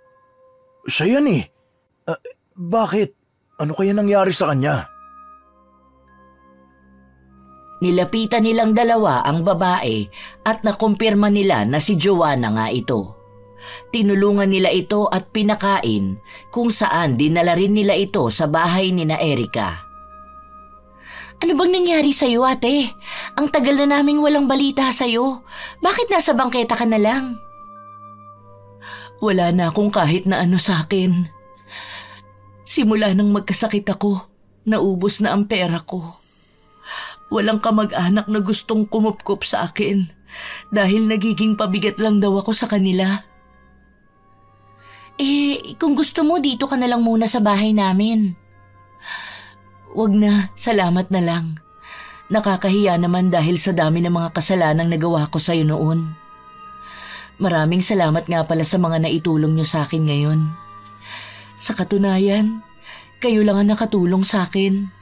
Siya yan eh. Bakit? Ano kaya nangyari sa kanya? Nilapitan nilang dalawa ang babae at nakumpirma nila na si Joanna nga ito. Tinulungan nila ito at pinakain kung saan dinala rin nila ito sa bahay ni na Erica. Ano bang nangyari sa'yo, ate? Ang tagal na naming walang balita sa'yo. Bakit nasa bangketa ka na lang? Wala na akong kahit na ano sa akin. Simula nang magkasakit ako, naubos na ang pera ko. Walang kamag-anak na gustong kumupkup sa akin dahil nagiging pabigat lang daw ako sa kanila. Kung gusto mo, dito ka na lang muna sa bahay namin. Wag na, salamat na lang. Nakakahiya naman dahil sa dami ng mga kasalanang nagawa ko sa'yo noon. Maraming salamat nga pala sa mga naitulong niyo sa akin ngayon. Sa katunayan, kayo lang ang nakatulong sa akin.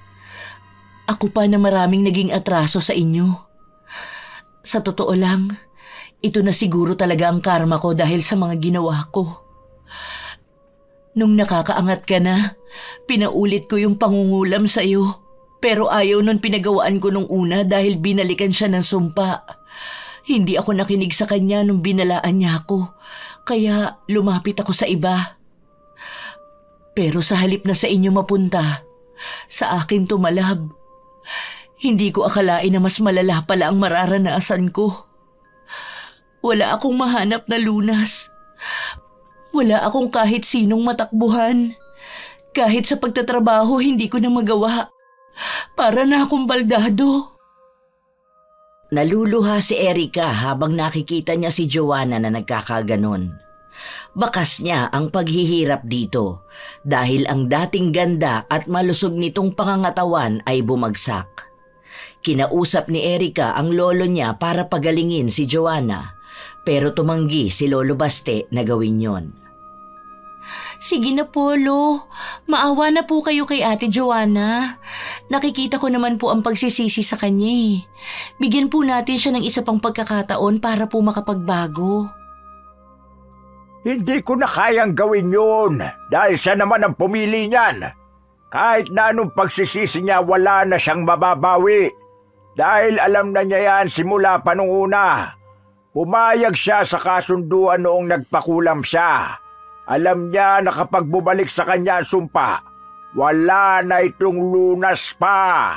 Ako pa na maraming naging atraso sa inyo. Sa totoo lang, ito na siguro talaga ang karma ko dahil sa mga ginawa ko. Nung nakakaangat ka na, pinaulit ko yung pangungulam sa iyo. Pero ayaw nun pinagawaan ko nung una dahil binalikan siya ng sumpa. Hindi ako nakinig sa kanya nung binalaan niya ako, kaya lumapit ako sa iba. Pero sa halip na sa inyo mapunta, sa akin tumalab. Hindi ko akalain na mas malala pala ang mararanasan ko. Wala akong mahanap na lunas. Wala akong kahit sinong matakbuhan. Kahit sa pagtatrabaho, hindi ko na magawa. Para na akong baldado. Naluluha si Erica habang nakikita niya si Joanna na nagkakaganon. Bakas niya ang paghihirap dito dahil ang dating ganda at malusog nitong pangangatawan ay bumagsak. Kinausap ni Erica ang lolo niya para pagalingin si Joanna, pero tumanggi si Lolo Baste na gawin yon. Sige na po, Lo. Maawa na po kayo kay Ate Joanna. Nakikita ko naman po ang pagsisisi sa kanya eh. Bigyan po natin siya ng isa pang pagkakataon para po makapagbago. Hindi ko na kayang gawin yun dahil siya naman ang pumili niyan. Kahit na anong pagsisisi niya, wala na siyang mababawi. Dahil alam na niya yan simula pa nung una. Pumayag siya sa kasunduan noong nagpakulam siya. Alam niya na kapag bumalik sa kanya ang sumpa, wala na itong lunas pa.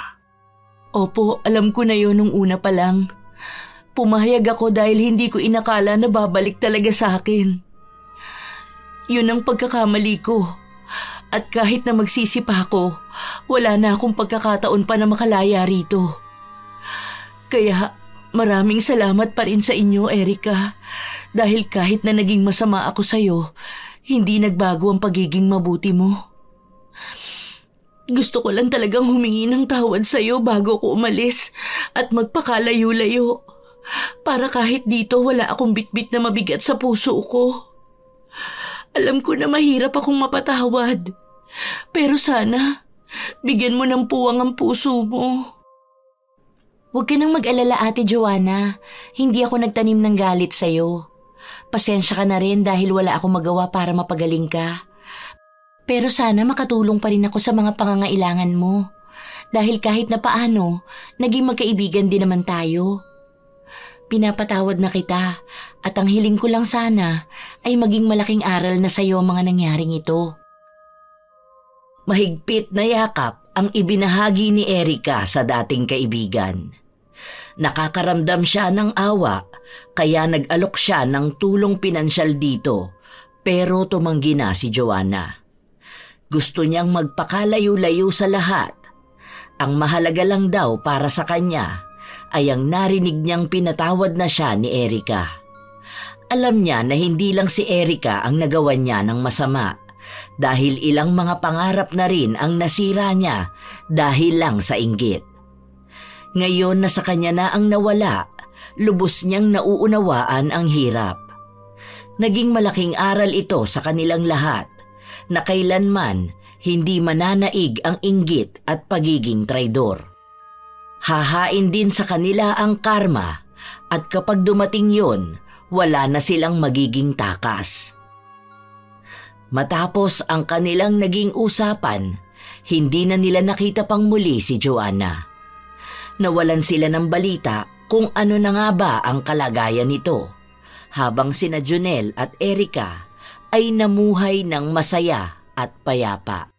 Opo, alam ko na yun nung una pa lang. Pumayag ako dahil hindi ko inakala na babalik talaga sa akin. Yun ang pagkakamali ko. At kahit na magsisi pa ako, wala na akong pagkakataon pa na makalaya rito. Kaya maraming salamat pa rin sa inyo, Erica. Dahil kahit na naging masama ako sa'yo, hindi nagbago ang pagiging mabuti mo. Gusto ko lang talagang humingi ng tawad sa'yo bago ko umalis at magpakalayo-layo. Para kahit dito wala akong bitbit na mabigat sa puso ko. Alam ko na mahirap akong mapatawad. Pero sana, bigyan mo ng puwang ang puso mo. Huwag ka nang mag-alala, Ate Joanna. Hindi ako nagtanim ng galit sa'yo. Pasensya ka na rin dahil wala akong magawa para mapagaling ka. Pero sana makatulong pa rin ako sa mga pangangailangan mo. Dahil kahit na paano, naging magkaibigan din naman tayo. Pinapatawad na kita at ang hiling ko lang sana ay maging malaking aral na sa'yo ang mga nangyaring ito. Mahigpit na yakap ang ibinahagi ni Erica sa dating kaibigan. Nakakaramdam siya ng awa, kaya nag-alok siya ng tulong pinansyal dito, pero tumanggi na si Joanna. Gusto niyang magpakalayo-layo sa lahat. Ang mahalaga lang daw para sa kanya ay ang narinig niyang pinatawad na siya ni Erica. Alam niya na hindi lang si Erica ang nagawan niya ng masama, dahil ilang mga pangarap na rin ang nasira niya dahil lang sa inggit. Ngayon na sa kanya na ang nawala, lubos niyang nauunawaan ang hirap. Naging malaking aral ito sa kanilang lahat na kailanman hindi mananaig ang inggit at pagiging traidor. Hahain din sa kanila ang karma at kapag dumating yon, wala na silang magiging takas. Matapos ang kanilang naging usapan, hindi na nila nakita pang muli si Joanna. Nawalan sila ng balita kung ano na nga ba ang kalagayan nito, habang sina Jonel at Erica ay namuhay ng masaya at payapa.